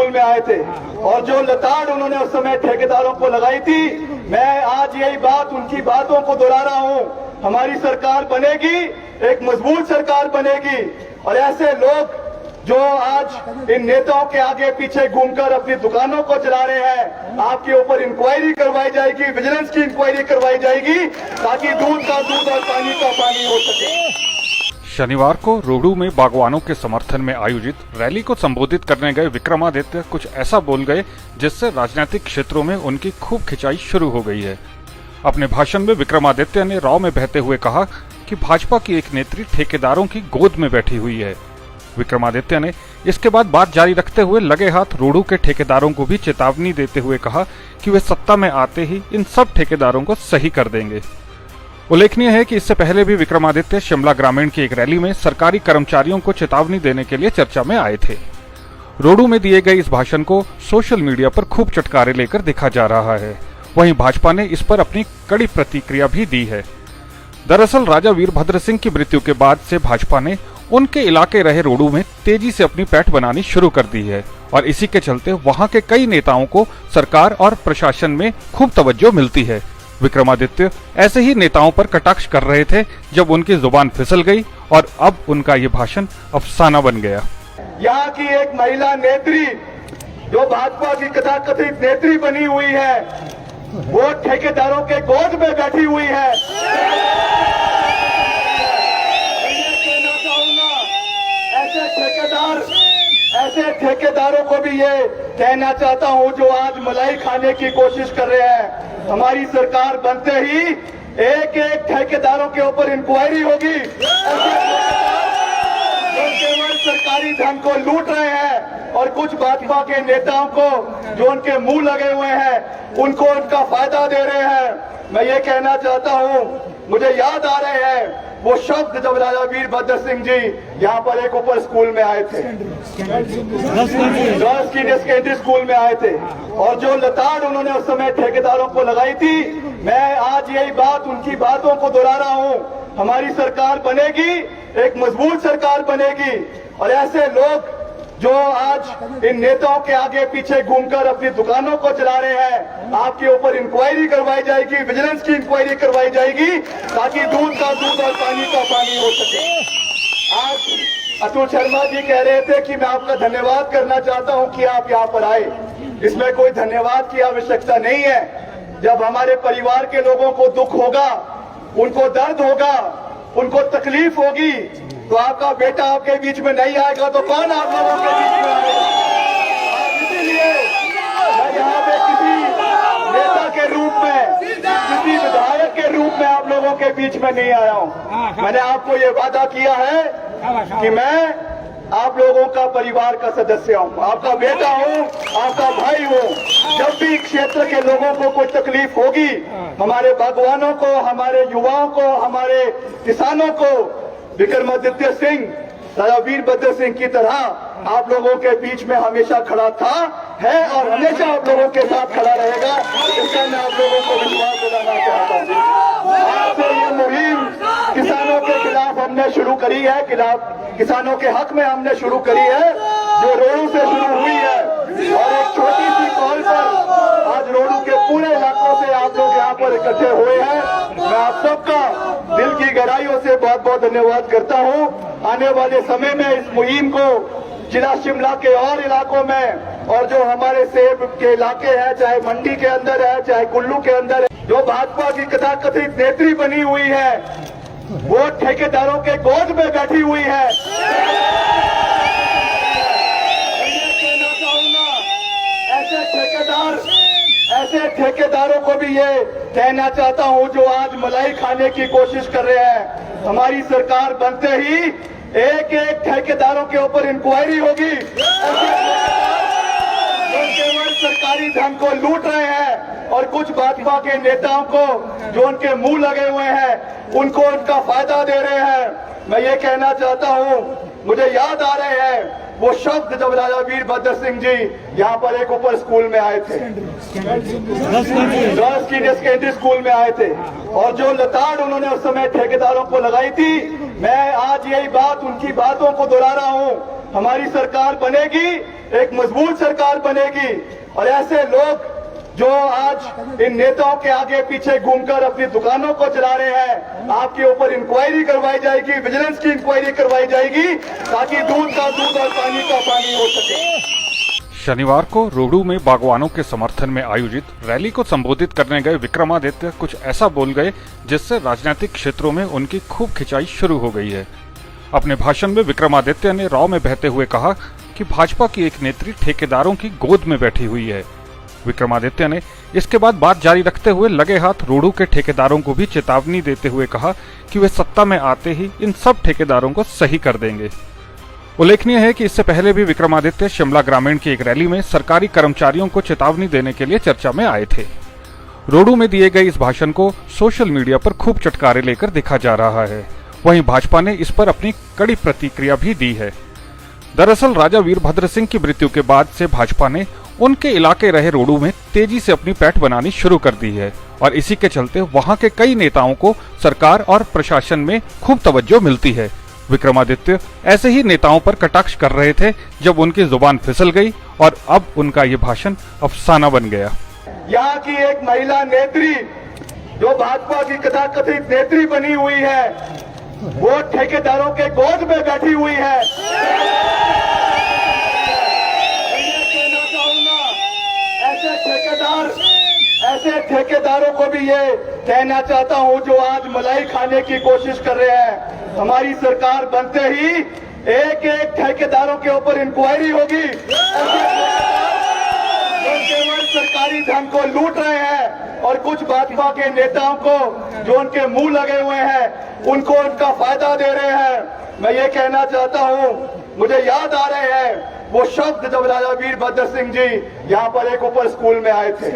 School में आए थे और जो लताड़ उन्होंने उस समय ठेकेदारों को लगाई थी, मैं आज यही बात, उनकी बातों को दोहरा रहा हूँ। हमारी सरकार बनेगी, एक मजबूत सरकार बनेगी और ऐसे लोग जो आज इन नेताओं के आगे पीछे घूमकर अपनी दुकानों को चला रहे हैं, आपके ऊपर इंक्वायरी करवाई जाएगी, विजिलेंस की इंक्वायरी करवाई जाएगी ताकि दूध का दूध और पानी का पानी हो सके। शनिवार को रोहडू में बागवानों के समर्थन में आयोजित रैली को संबोधित करने गए विक्रमादित्य कुछ ऐसा बोल गए जिससे राजनीतिक क्षेत्रों में उनकी खूब खिंचाई शुरू हो गई है। अपने भाषण में विक्रमादित्य ने राव में बहते हुए कहा कि भाजपा की एक नेत्री ठेकेदारों की गोद में बैठी हुई है। विक्रमादित्य ने इसके बाद बात जारी रखते हुए लगे हाथ रोहडू के ठेकेदारों को भी चेतावनी देते हुए कहा कि वे सत्ता में आते ही इन सब ठेकेदारों को सही कर देंगे। उल्लेखनीय है कि इससे पहले भी विक्रमादित्य शिमला ग्रामीण की एक रैली में सरकारी कर्मचारियों को चेतावनी देने के लिए चर्चा में आए थे। रोहडू में दिए गए इस भाषण को सोशल मीडिया पर खूब चटकारे लेकर देखा जा रहा है। वहीं भाजपा ने इस पर अपनी कड़ी प्रतिक्रिया भी दी है। दरअसल राजा वीरभद्र सिंह की मृत्यु के बाद से भाजपा ने उनके इलाके रहे रोहडू में तेजी से अपनी पैठ बनानी शुरू कर दी है और इसी के चलते वहां के कई नेताओं को सरकार और प्रशासन में खूब तवज्जो मिलती है। विक्रमादित्य ऐसे ही नेताओं पर कटाक्ष कर रहे थे जब उनकी जुबान फिसल गई और अब उनका ये भाषण अफसाना बन गया। यहाँ की एक महिला नेत्री जो भाजपा की कथाकथित नेत्री बनी हुई है, वो ठेकेदारों के गोद में बैठी हुई है। ऐसे ठेकेदारों को भी ये कहना चाहता हूं जो आज मलाई खाने की कोशिश कर रहे हैं, हमारी सरकार बनते ही एक एक ठेकेदारों के ऊपर इंक्वायरी होगी। जो केवल सरकारी धन को लूट रहे हैं और कुछ भाजपा के नेताओं को जो उनके मुंह लगे हुए हैं उनको उनका फायदा दे रहे हैं। मैं ये कहना चाहता हूं, मुझे याद आ रहे हैं वो शब्द जब राजा वीरभद्र सिंह जी यहाँ पर एक ऊपर स्कूल में आए थे, गर्ल्स सीनियर सेकेंडरी स्कूल में आए थे और जो लताड़ उन्होंने उस समय ठेकेदारों को लगाई थी, मैं आज यही बात, उनकी बातों को दोहरा रहा हूँ। हमारी सरकार बनेगी, एक मजबूत सरकार बनेगी और ऐसे लोग जो आज इन नेताओं के आगे पीछे घूमकर अपनी दुकानों को चला रहे हैं, आपके ऊपर इंक्वायरी करवाई जाएगी, विजिलेंस की इंक्वायरी करवाई जाएगी ताकि दूध का दूध और पानी का पानी हो सके। आज अतुल शर्मा जी कह रहे थे कि मैं आपका धन्यवाद करना चाहता हूं कि आप यहाँ पर आए। इसमें कोई धन्यवाद की आवश्यकता नहीं है। जब हमारे परिवार के लोगों को दुख होगा, उनको दर्द होगा, उनको तकलीफ होगी, तो आपका बेटा आपके बीच में नहीं आएगा तो कौन आप लोगों के बीच में आएगा? इसीलिए मैं यहाँ पे किसी नेता के रूप में, किसी विधायक के रूप में आप लोगों के बीच में नहीं आया हूँ। मैंने आपको ये वादा किया है कि मैं आप लोगों का परिवार का सदस्य हूँ, आपका बेटा हूँ, आपका भाई हूँ। जब भी क्षेत्र के लोगों को कोई तकलीफ होगी, हमारे बागवानों को, हमारे युवाओं को, हमारे किसानों को, विक्रमादित्य सिंह, राजा वीरभद्र सिंह की तरह आप लोगों के बीच में हमेशा खड़ा था, है और हमेशा आप लोगों के साथ खड़ा रहेगा। इसका मैं आप लोगों को विश्वास दिलाना चाहता हूँ। आज से ये मुहिम किसानों के खिलाफ हमने शुरू करी है, किसानों के हक में हमने शुरू करी है, जो रोहडू से शुरू हुई है और एक छोटी सी कॉल पर आज रोहडू के पूरे इलाकों से आप लोग यहाँ पर इकट्ठे हुए हैं। मैं आप सबका दिल की गहराइयों से बहुत बहुत धन्यवाद करता हूँ। आने वाले समय में इस मुहिम को जिला शिमला के और इलाकों में और जो हमारे सेब के इलाके हैं, चाहे मंडी के अंदर है, चाहे कुल्लू के अंदर है, जो भाजपा की कथाकथित नेत्री बनी हुई है, वो ठेकेदारों के गोद में बैठी हुई है। ऐसे ठेकेदारों को भी ये कहना चाहता हूं जो आज मलाई खाने की कोशिश कर रहे हैं, हमारी सरकार बनते ही एक एक ठेकेदारों के ऊपर इंक्वायरी होगी। जो केवल सरकारी धन को लूट रहे हैं और कुछ भाजपा के नेताओं को जो उनके मुंह लगे हुए हैं उनको उनका फायदा दे रहे हैं। मैं ये कहना चाहता हूं, मुझे याद आ रहे हैं वो शब्द जब राजा वीरभद्र सिंह जी यहाँ पर एक ऊपर स्कूल में आए थे, गर्ल्स सीनियर सेकेंडरी स्कूल में आए थे और जो लताड़ उन्होंने उस समय ठेकेदारों को लगाई थी, मैं आज यही बात, उनकी बातों को दोहरा रहा हूँ। हमारी सरकार बनेगी, एक मजबूत सरकार बनेगी। और ऐसे लोग जो आज इन नेताओं के आगे पीछे घूमकर अपनी दुकानों को चला रहे हैं, आपके ऊपर इंक्वायरी करवाई जाएगी, विजिलेंस की इंक्वायरी करवाई जाएगी, ताकि दूध का दूध और पानी का पानी हो सके। शनिवार को रोहडू में बागवानों के समर्थन में आयोजित रैली को संबोधित करने गए विक्रमादित्य कुछ ऐसा बोल गए जिससे राजनीतिक क्षेत्रों में उनकी खूब खिंचाई शुरू हो गई है। अपने भाषण में विक्रमादित्य ने रॉ में बहते हुए कहा कि भाजपा की एक नेत्री ठेकेदारों की गोद में बैठी हुई है। विक्रमादित्य ने इसके बाद बात जारी रखते हुए लगे हाथ रोहडू के ठेकेदारों को भी चेतावनी देते हुए कहा कि वे सत्ता में आते ही इन सब ठेकेदारों को सही कर देंगे। उल्लेखनीय है कि इससे पहले भी विक्रमादित्य शिमला ग्रामीण की एक रैली में सरकारी कर्मचारियों को चेतावनी देने के लिए चर्चा में आए थे। रोहडू में दिए गए इस भाषण को सोशल मीडिया पर खूब चटकारे लेकर देखा जा रहा है। वहीं भाजपा ने इस पर अपनी कड़ी प्रतिक्रिया भी दी है। दरअसल राजा वीरभद्र सिंह की मृत्यु के बाद से भाजपा ने उनके इलाके रहे रोहडू में तेजी से अपनी पैठ बनानी शुरू कर दी है और इसी के चलते वहां के कई नेताओं को सरकार और प्रशासन में खूब तवज्जो मिलती है। विक्रमादित्य ऐसे ही नेताओं पर कटाक्ष कर रहे थे जब उनकी जुबान फिसल गई और अब उनका ये भाषण अफसाना बन गया। यहाँ की एक महिला नेत्री जो भाजपा की कथाकथित नेत्री बनी हुई है, वो ठेकेदारों के गोद में बैठी हुई है। ऐसे ठेकेदारों को भी ये कहना चाहता हूं जो आज मलाई खाने की कोशिश कर रहे हैं। हमारी सरकार बनते ही एक एक ठेकेदारों के ऊपर इंक्वायरी होगी। जो केवल सरकारी धन को लूट रहे हैं और कुछ भाजपा के नेताओं को जो उनके मुंह लगे हुए हैं उनको उनका फायदा दे रहे हैं। मैं ये कहना चाहता हूं, मुझे याद आ रहे हैं वो शब्द जब राजा वीरभद्र सिंह जी यहाँ पर एक ऊपर स्कूल में आए थे,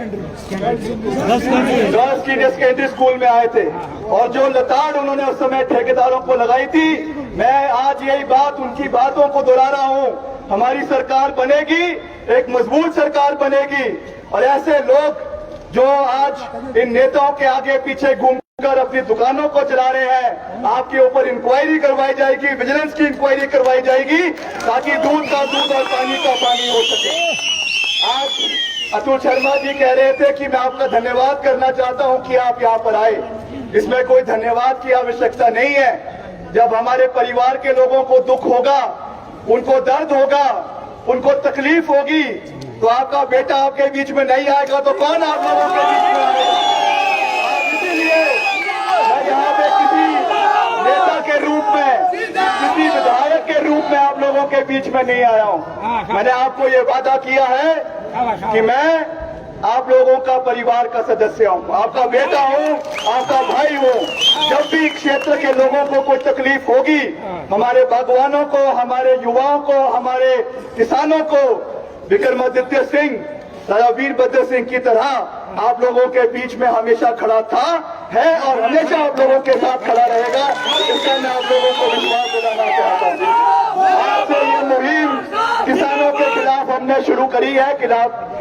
गर्ल्स सीनियर सेकेंडरी स्कूल में आए थे, और जो लताड़ उन्होंने उस समय ठेकेदारों को लगाई थी, मैं आज यही बात उनकी बातों को दोहरा रहा हूँ। हमारी सरकार बनेगी, एक मजबूत सरकार बनेगी। और ऐसे लोग जो आज इन नेताओं के आगे पीछे घूमकर अपनी दुकानों को चला रहे हैं, आपके ऊपर इंक्वायरी करवाई जाएगी, विजिलेंस की इंक्वायरी करवाई जाएगी, ताकि दूध का दूध और पानी का पानी हो सके। आज अतुल शर्मा जी कह रहे थे कि मैं आपका धन्यवाद करना चाहता हूं कि आप यहाँ पर आए। इसमें कोई धन्यवाद की आवश्यकता नहीं है। जब हमारे परिवार के लोगों को दुख होगा, उनको दर्द होगा, उनको तकलीफ होगी, तो आपका बेटा आपके बीच में नहीं आएगा तो कौन आप लोगों के बीच में आएगा? इसीलिए मैं यहाँ पे किसी नेता के रूप में, किसी विधायक के रूप में आप लोगों के बीच में नहीं आया हूँ। मैंने आपको ये वादा किया है कि मैं आप लोगों का परिवार का सदस्य हूँ, आपका बेटा हूँ, आपका भाई हूँ। जब भी क्षेत्र के लोगों को कोई तकलीफ होगी, हमारे बागवानों को, हमारे युवाओं को, हमारे किसानों को, विक्रमादित्य सिंह राजा वीरभद्र सिंह की तरह आप लोगों के बीच में हमेशा खड़ा था, है और हमेशा आप लोगों के साथ खड़ा रहेगा। इसका मैं आप लोगों को विश्वास दिलाना चाहता हूँ। आज से ये मुहिम किसानों के खिलाफ हमने शुरू करी है,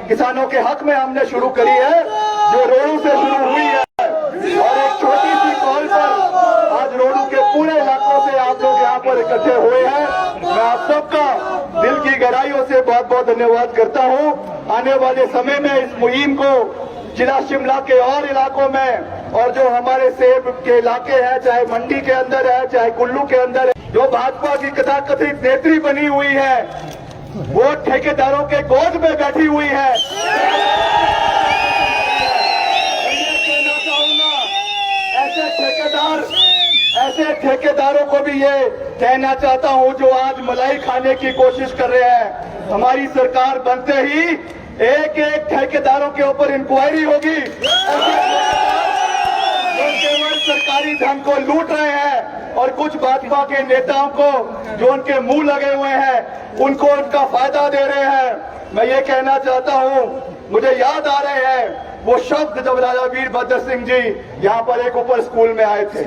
किसानों के हक में हमने शुरू करी है, जो रोहडू से शुरू हुई है। और एक छोटी सी कॉल पर आज रोहडू के पूरे इलाकों से आप लोग यहाँ पर इकट्ठे हुए हैं। मैं आप सबका दिल की गहराइयों से बहुत बहुत धन्यवाद करता हूँ। आने वाले समय में इस मुहिम को जिला शिमला के और इलाकों में, और जो हमारे सेब के इलाके हैं, चाहे मंडी के अंदर है, चाहे कुल्लू के अंदर है, जो भाजपा की कथाकथित नेत्री बनी हुई है, वो ठेकेदारों के गोद में बैठी हुई है। ऐसे ठेकेदारों को भी ये कहना चाहता हूं जो आज मलाई खाने की कोशिश कर रहे हैं। हमारी सरकार बनते ही एक एक ठेकेदारों के ऊपर इंक्वायरी होगी। जो केवल सरकारी धन को लूट रहे हैं और कुछ भाजपा के नेताओं को जो उनके मुंह लगे हुए हैं उनको उनका फायदा दे रहे हैं। मैं ये कहना चाहता हूं, मुझे याद आ रहे हैं वो शब्द जब राजा वीरभद्र सिंह जी यहाँ पर एक ऊपर स्कूल में आए थे,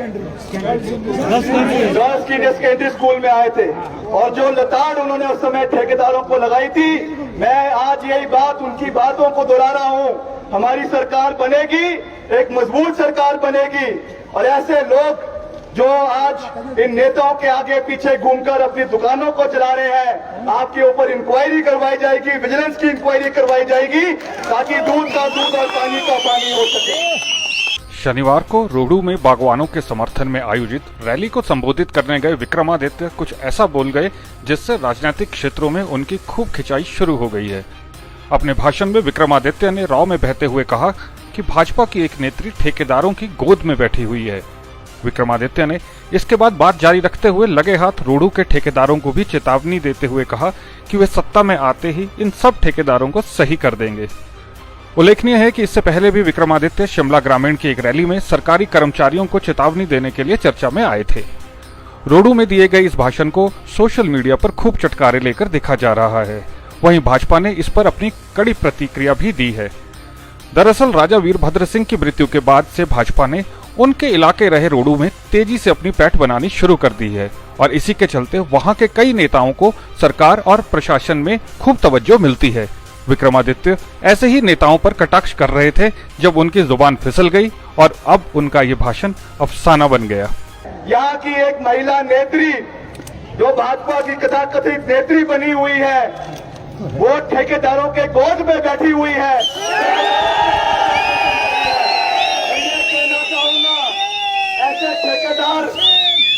गर्ल्स सीनियर सेकेंडरी स्कूल में आए थे, और जो लताड़ उन्होंने उस समय ठेकेदारों को लगाई थी, मैं आज यही बात उनकी बातों को दोहरा रहा हूँ। हमारी सरकार बनेगी, एक मजबूत सरकार बनेगी। और ऐसे लोग जो आज इन नेताओं के आगे पीछे घूमकर अपनी दुकानों को चला रहे हैं, आपके ऊपर इंक्वायरी करवाई जाएगी, विजिलेंस की इंक्वायरी करवाई जाएगी, ताकि दूध का दूध और पानी का पानी हो सके। शनिवार को रोहडू में बागवानों के समर्थन में आयोजित रैली को संबोधित करने गए विक्रमादित्य कुछ ऐसा बोल गए जिससे राजनीतिक क्षेत्रों में उनकी खूब खिंचाई शुरू हो गई है। अपने भाषण में विक्रमादित्य ने राव में बहते हुए कहा कि भाजपा की एक नेत्री ठेकेदारों की गोद में बैठी हुई है। विक्रमादित्य ने इसके बाद बात जारी रखते हुए लगे हाथ रोहडू के ठेकेदारों को भी चेतावनी देते हुए कहा कि वे सत्ता में आते ही इन सब ठेकेदारों को सही कर देंगे। उल्लेखनीय है कि इससे पहले भी विक्रमादित्य शिमला ग्रामीण की एक रैली में सरकारी कर्मचारियों को चेतावनी देने के लिए चर्चा में आए थे। रोहडू में दिए गए इस भाषण को सोशल मीडिया पर खूब चटकारे लेकर देखा जा रहा है। वहीं भाजपा ने इस पर अपनी कड़ी प्रतिक्रिया भी दी है। दरअसल राजा वीरभद्र सिंह की मृत्यु के बाद से भाजपा ने उनके इलाके रहे रोहडू में तेजी से अपनी पैठ बनानी शुरू कर दी है और इसी के चलते वहां के कई नेताओं को सरकार और प्रशासन में खूब तवज्जो मिलती है। विक्रमादित्य ऐसे ही नेताओं पर कटाक्ष कर रहे थे जब उनकी जुबान फिसल गई और अब उनका ये भाषण अफसाना बन गया। यहाँ की एक महिला नेत्री जो भाजपा की कथाकथित नेत्री बनी हुई है, वो ठेकेदारों के गोद में बैठी हुई है। मैं कहना चाहूंगा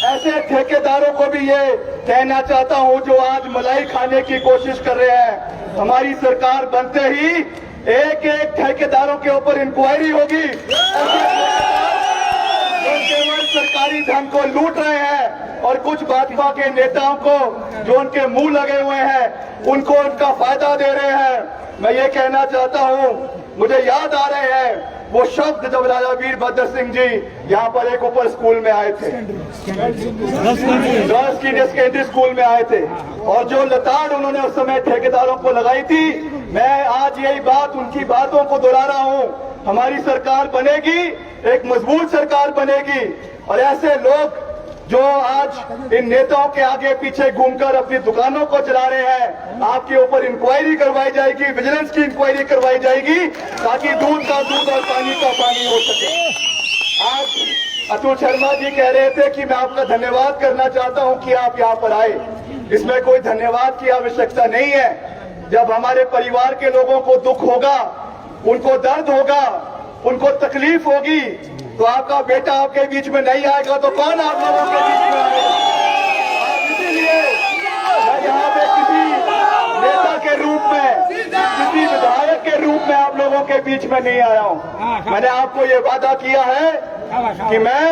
ऐसे ठेकेदारों को भी ये कहना चाहता हूं जो आज मलाई खाने की कोशिश कर रहे हैं। हमारी सरकार बनते ही एक एक ठेकेदारों के ऊपर इंक्वायरी होगी। जो केवल सरकारी धन को लूट रहे हैं और कुछ भाजपा के नेताओं को जो उनके मुंह लगे हुए हैं उनको उनका फायदा दे रहे हैं। मैं ये कहना चाहता हूं, मुझे याद आ रहे हैं वो शब्द जब राजा वीरभद्र सिंह जी यहाँ पर एक ऊपर स्कूल में आए थे, गर्ल्स सीनियर सेकेंडरी स्कूल में आए थे, और जो लताड़ उन्होंने उस समय ठेकेदारों को लगाई थी, मैं आज यही बात उनकी बातों को दोहरा रहा हूँ। हमारी सरकार बनेगी, एक मजबूत सरकार बनेगी, और ऐसे लोग जो आज इन नेताओं के आगे पीछे घूमकर अपनी दुकानों को चला रहे हैं, आपके ऊपर इंक्वायरी करवाई जाएगी, विजिलेंस की इंक्वायरी करवाई जाएगी, ताकि दूध का दूध और पानी का पानी हो सके। आज अतुल शर्मा जी कह रहे थे कि मैं आपका धन्यवाद करना चाहता हूं कि आप यहाँ पर आए। इसमें कोई धन्यवाद की आवश्यकता नहीं है। जब हमारे परिवार के लोगों को दुख होगा, उनको दर्द होगा, उनको तकलीफ होगी, तो आपका बेटा आपके बीच में नहीं आएगा तो कौन आप लोगों के बीच में आएगा? इसीलिए मैं यहाँ पे किसी नेता के रूप में, किसी विधायक के रूप में आप लोगों के बीच में नहीं आया हूँ। मैंने आपको ये वादा किया है कि मैं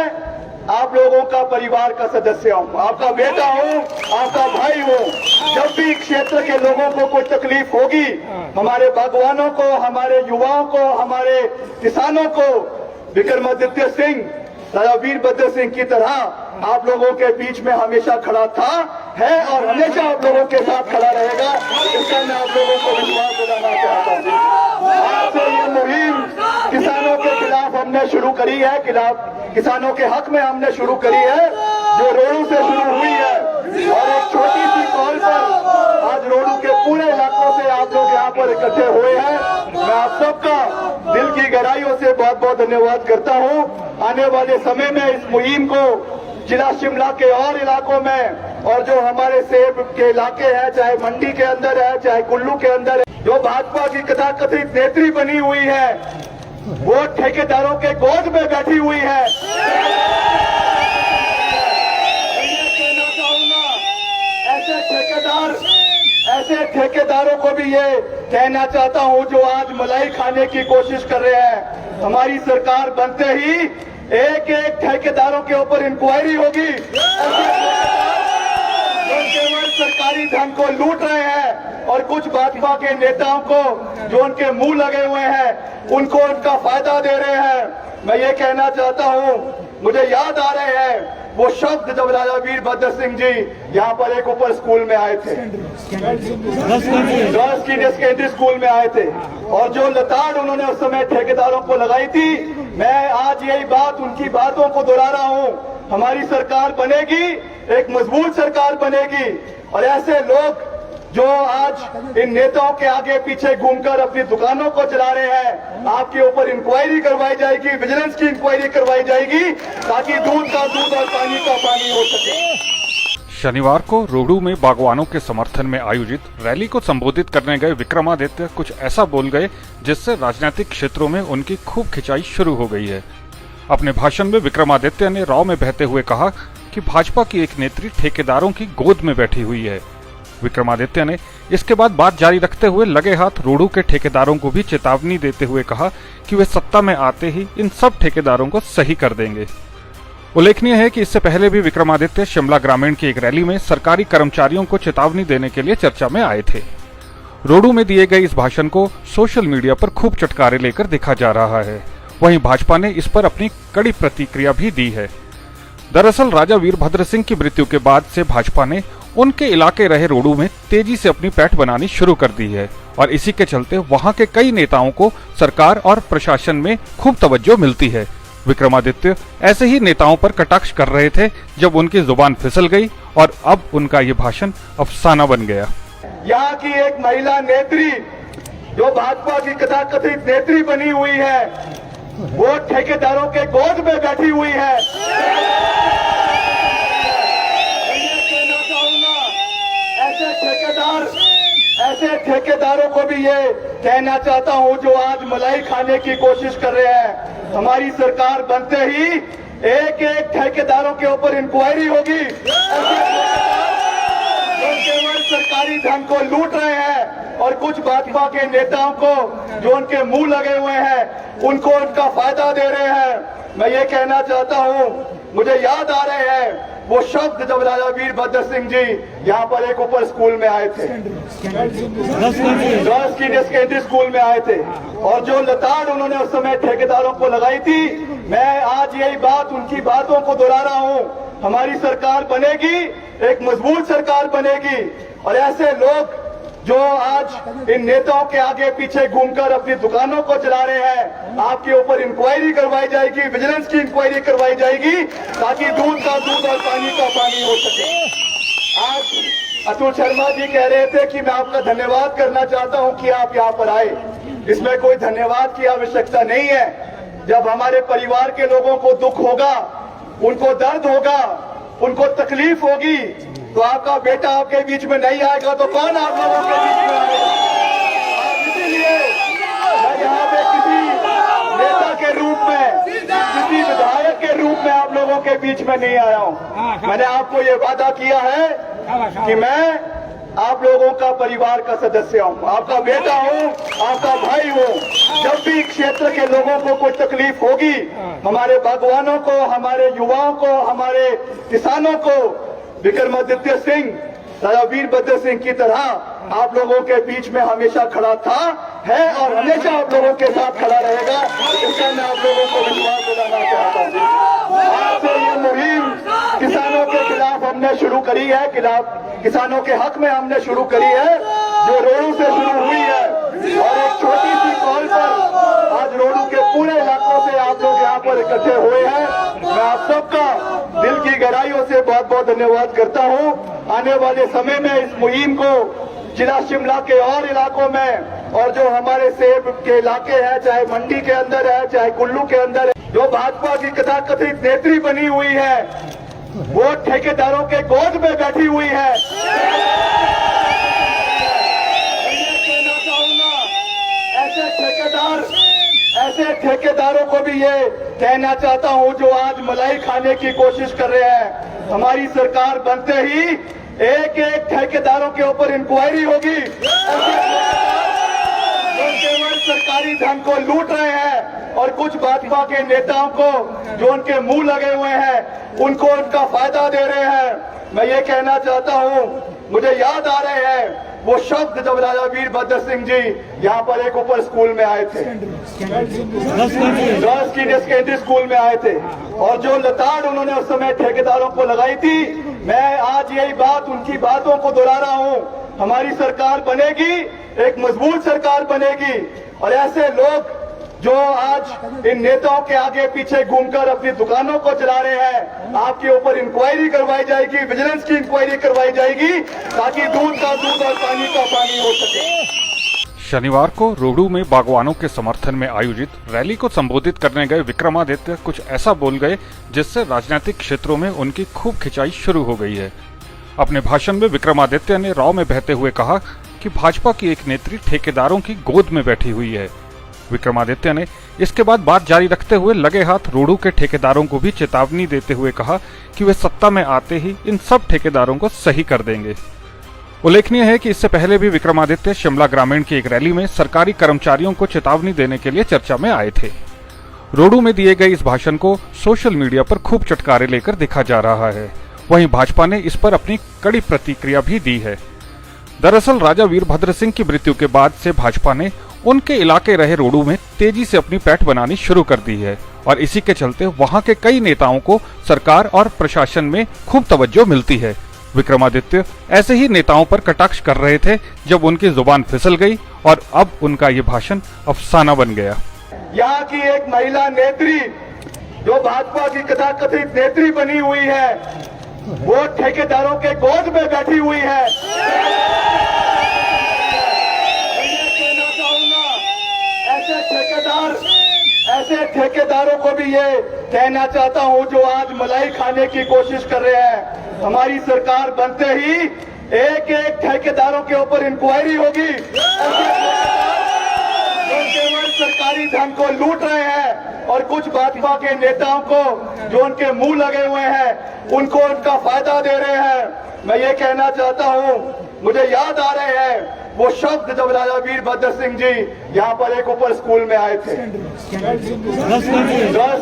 आप लोगों का परिवार का सदस्य हूँ, आपका बेटा हूँ, आपका भाई हूँ। जब भी क्षेत्र के लोगों को कोई तकलीफ होगी, हमारे बागवानों को, हमारे युवाओं को, हमारे किसानों को, विक्रमादित्य सिंह, राजा वीरभद्र सिंह की तरह आप लोगों के बीच में हमेशा खड़ा था, है और हमेशा आप लोगों के साथ खड़ा रहेगा। इसका मैं आप लोगों को विश्वास दिलाना चाहता हूँ। आज से ये मुहिम किसानों के खिलाफ हमने शुरू करी है, किसानों के हक में हमने शुरू करी है, जो रोहडू से शुरू हुई है, और एक छोटी सी कॉल पर आज रोहडू के पूरे इलाकों से आप लोग यहाँ पर इकट्ठे हुए हैं। मैं आप सबका दिल की गहराइयों से बहुत बहुत धन्यवाद करता हूँ। आने वाले समय में इस मुहिम को जिला शिमला के और इलाकों में, और जो हमारे सेब के इलाके हैं, चाहे मंडी के अंदर है, चाहे कुल्लू के अंदर है, जो भाजपा की कथाकथित नेत्री बनी हुई है, वो ठेकेदारों के गोद में बैठी हुई है। मैं कहना चाहूंगा ऐसे ठेकेदारों को भी ये कहना चाहता हूं जो आज मलाई खाने की कोशिश कर रहे हैं। हमारी सरकार बनते ही एक एक ठेकेदारों के ऊपर इंक्वायरी होगी। जो केवल सरकारी धन को लूट रहे हैं और कुछ भाजपा के नेताओं को जो उनके मुंह लगे हुए हैं उनको उनका फायदा दे रहे हैं। मैं ये कहना चाहता हूं, मुझे याद आ रहे हैं वो शब्द जब राजा वीरभद्र सिंह जी यहाँ पर एक ऊपर स्कूल में आए थे, गर्ल्स सीनियर सेकेंडरी स्कूल में आए थे, और जो लताड़ उन्होंने उस समय ठेकेदारों को लगाई थी, मैं आज यही बात उनकी बातों को दोहरा रहा हूँ। हमारी सरकार बनेगी, एक मजबूत सरकार बनेगी, और ऐसे लोग जो आज इन नेताओं के आगे पीछे घूमकर अपनी दुकानों को चला रहे हैं, आपके ऊपर इंक्वायरी करवाई जाएगी, विजिलेंस की इंक्वायरी करवाई जाएगी, ताकि दूध का दूध और पानी का पानी हो सके। शनिवार को रोहडू में बागवानों के समर्थन में आयोजित रैली को संबोधित करने गए विक्रमादित्य कुछ ऐसा बोल गए जिससे राजनीतिक क्षेत्रों में उनकी खूब खिंचाई शुरू हो गई है। अपने भाषण में विक्रमादित्य ने राव में बहते हुए कहा कि भाजपा की एक नेत्री ठेकेदारों की गोद में बैठी हुई है। विक्रमादित्य ने इसके बाद बात जारी रखते हुए लगे हाथ रोहडू के ठेकेदारों को भी चेतावनी देते हुए कहा कि वे सत्ता में आते ही इन सब ठेकेदारों को सही कर देंगे। उल्लेखनीय है कि इससे पहले भी विक्रमादित्य शिमला ग्रामीण की एक रैली में सरकारी कर्मचारियों को चेतावनी देने के लिए चर्चा में आए थे। रोहडू में दिए गए इस भाषण को सोशल मीडिया पर खूब चटकारे लेकर देखा जा रहा है। वहीं भाजपा ने इस पर अपनी कड़ी प्रतिक्रिया भी दी है। दरअसल राजा वीरभद्र सिंह की मृत्यु के बाद से भाजपा ने उनके इलाके रहे रोहडू में तेजी से अपनी पैठ बनानी शुरू कर दी है और इसी के चलते वहां के कई नेताओं को सरकार और प्रशासन में खूब तवज्जो मिलती है। विक्रमादित्य ऐसे ही नेताओं पर कटाक्ष कर रहे थे जब उनकी जुबान फिसल गई और अब उनका ये भाषण अफसाना बन गया। यहाँ की एक महिला नेत्री जो भाजपा की कथाकथित नेत्री बनी हुई है, वो ठेकेदारों के गोद में बैठी हुई है। मैं कहना चाहूंगा ऐसे ठेकेदारों को भी ये कहना चाहता हूं जो आज मलाई खाने की कोशिश कर रहे हैं। हमारी सरकार बनते ही एक एक ठेकेदारों के ऊपर इंक्वायरी होगी। जो केवल सरकारी धन को लूट रहे हैं और कुछ भाजपा के नेताओं को जो उनके मुंह लगे हुए हैं उनको उनका फायदा दे रहे हैं। मैं ये कहना चाहता हूं, मुझे याद आ रहे हैं वो शब्द जब राजा वीरभद्र सिंह जी यहाँ पर एक ऊपर स्कूल में आए थे, गर्ल्स सीनियर सेकेंडरी स्कूल में आए थे, और जो लताड़ उन्होंने उस समय ठेकेदारों को लगाई थी, मैं आज यही बात उनकी बातों को दोहरा रहा हूँ। हमारी सरकार बनेगी, एक मजबूत सरकार बनेगी, और ऐसे लोग जो आज इन नेताओं के आगे पीछे घूमकर अपनी दुकानों को चला रहे हैं, आपके ऊपर इंक्वायरी करवाई जाएगी, विजिलेंस की इंक्वायरी करवाई जाएगी, ताकि दूध का दूध और पानी का पानी हो सके। आज अतुल शर्मा जी कह रहे थे कि मैं आपका धन्यवाद करना चाहता हूं कि आप यहाँ पर आए। इसमें कोई धन्यवाद की आवश्यकता नहीं है। जब हमारे परिवार के लोगों को दुख होगा, उनको दर्द होगा, उनको तकलीफ होगी, तो आपका बेटा आपके बीच में नहीं आएगा तो कौन आप लोगों के बीच में आएगा? इसीलिए मैं यहाँ पे किसी नेता के रूप में, किसी विधायक के रूप में आप लोगों के बीच में नहीं आया हूँ। मैंने आपको ये वादा किया है कि मैं आप लोगों का परिवार का सदस्य हूँ, आपका बेटा हूँ, आपका भाई हूँ। जब भी क्षेत्र के लोगों को कोई तकलीफ होगी, हमारे बागवानों को, हमारे युवाओं को, हमारे किसानों को, विक्रमादित्य सिंह, राजा वीरभद्र सिंह की तरह आप लोगों के बीच में हमेशा खड़ा था, है और हमेशा आप लोगों के साथ खड़ा रहेगा। इसका मैं आप लोगों को विश्वास दिलाना चाहता हूँ। आज से ये मुहिम किसानों के खिलाफ हमने शुरू करी है, किसानों के हक में हमने शुरू करी है, जो रोहडू से शुरू हुई है, और एक छोटी सी कॉल पर आज रोहडू के पूरे इलाकों से आप लोग यहाँ पर इकट्ठे हुए हैं। मैं आप सबका दिल की गहराइयों से बहुत बहुत धन्यवाद करता हूँ। आने वाले समय में इस मुहिम को जिला शिमला के और इलाकों में, और जो हमारे सेब के इलाके हैं, चाहे मंडी के अंदर है, चाहे कुल्लू के अंदर है, जो भाजपा की कथाकथित नेत्री बनी हुई है, वो ठेकेदारों के गोद में बैठी हुई है। मैं कहना चाहूंगा ऐसे ठेकेदारों को भी ये कहना चाहता हूं जो आज मलाई खाने की कोशिश कर रहे हैं। हमारी सरकार बनते ही एक एक ठेकेदारों के ऊपर इंक्वायरी होगी। जो केवल सरकारी धन को लूट रहे हैं और कुछ भाजपा के नेताओं को जो उनके मुंह लगे हुए हैं उनको उनका फायदा दे रहे हैं। मैं ये कहना चाहता हूं, मुझे याद आ रहे हैं वो शब्द जब राजा वीरभद्र सिंह जी यहाँ पर एक ऊपर स्कूल में आए थे, गर्ल्स सीनियर सेकेंडरी स्कूल में आए थे, और जो लताड़ उन्होंने उस समय ठेकेदारों को लगाई थी, मैं आज यही बात उनकी बातों को दोहरा रहा हूँ। हमारी सरकार बनेगी, एक मजबूत सरकार बनेगी, और ऐसे लोग जो आज इन नेताओं के आगे पीछे घूमकर अपनी दुकानों को चला रहे हैं, आपके ऊपर इंक्वायरी करवाई जाएगी, विजिलेंस की इंक्वायरी करवाई जाएगी, ताकि दूध का दूध और पानी का पानी हो सके। शनिवार को रोहडू में बागवानों के समर्थन में आयोजित रैली को संबोधित करने गए विक्रमादित्य कुछ ऐसा बोल गए जिससे राजनीतिक क्षेत्रों में उनकी खूब खिंचाई शुरू हो गई है। अपने भाषण में विक्रमादित्य ने राव में बहते हुए कहा कि भाजपा की एक नेत्री ठेकेदारों की गोद में बैठी हुई है। विक्रमादित्य ने इसके बाद बात जारी रखते हुए लगे हाथ रोहडू के ठेकेदारों को भी चेतावनी देते हुए कहा कि वे सत्ता में आते ही इन सब ठेकेदारों को सही कर देंगे। उल्लेखनीय है कि इससे पहले भी विक्रमादित्य शिमला ग्रामीण की एक रैली में सरकारी कर्मचारियों को चेतावनी देने के लिए चर्चा में आए थे। रोहडू में दिए गए इस भाषण को सोशल मीडिया पर खूब चटकारे लेकर देखा जा रहा है। वहीं भाजपा ने इस पर अपनी कड़ी प्रतिक्रिया भी दी है। दरअसल राजा वीरभद्र सिंह की मृत्यु के बाद से भाजपा ने उनके इलाके रहे रोहडू में तेजी से अपनी पैठ बनानी शुरू कर दी है और इसी के चलते वहां के कई नेताओं को सरकार और प्रशासन में खूब तवज्जो मिलती है। विक्रमादित्य ऐसे ही नेताओं पर कटाक्ष कर रहे थे जब उनकी जुबान फिसल गई और अब उनका ये भाषण अफसाना बन गया। यहाँ की एक महिला नेत्री जो भाजपा की कथाकथित नेत्री बनी हुई है, वो ठेकेदारों के गोद में बैठी हुई है। ऐसे ठेकेदारों को भी ये कहना चाहता हूं जो आज मलाई खाने की कोशिश कर रहे हैं। हमारी सरकार बनते ही एक एक ठेकेदारों के ऊपर इंक्वायरी होगी। जो केवल सरकारी धन को लूट रहे हैं और कुछ भाजपा के नेताओं को जो उनके मुंह लगे हुए हैं उनको उनका फायदा दे रहे हैं। मैं ये कहना चाहता हूं, मुझे याद आ रहे हैं वो शब्द जब राजा वीरभद्र सिंह जी यहाँ पर एक ऊपर स्कूल में आए थे, गर्ल्स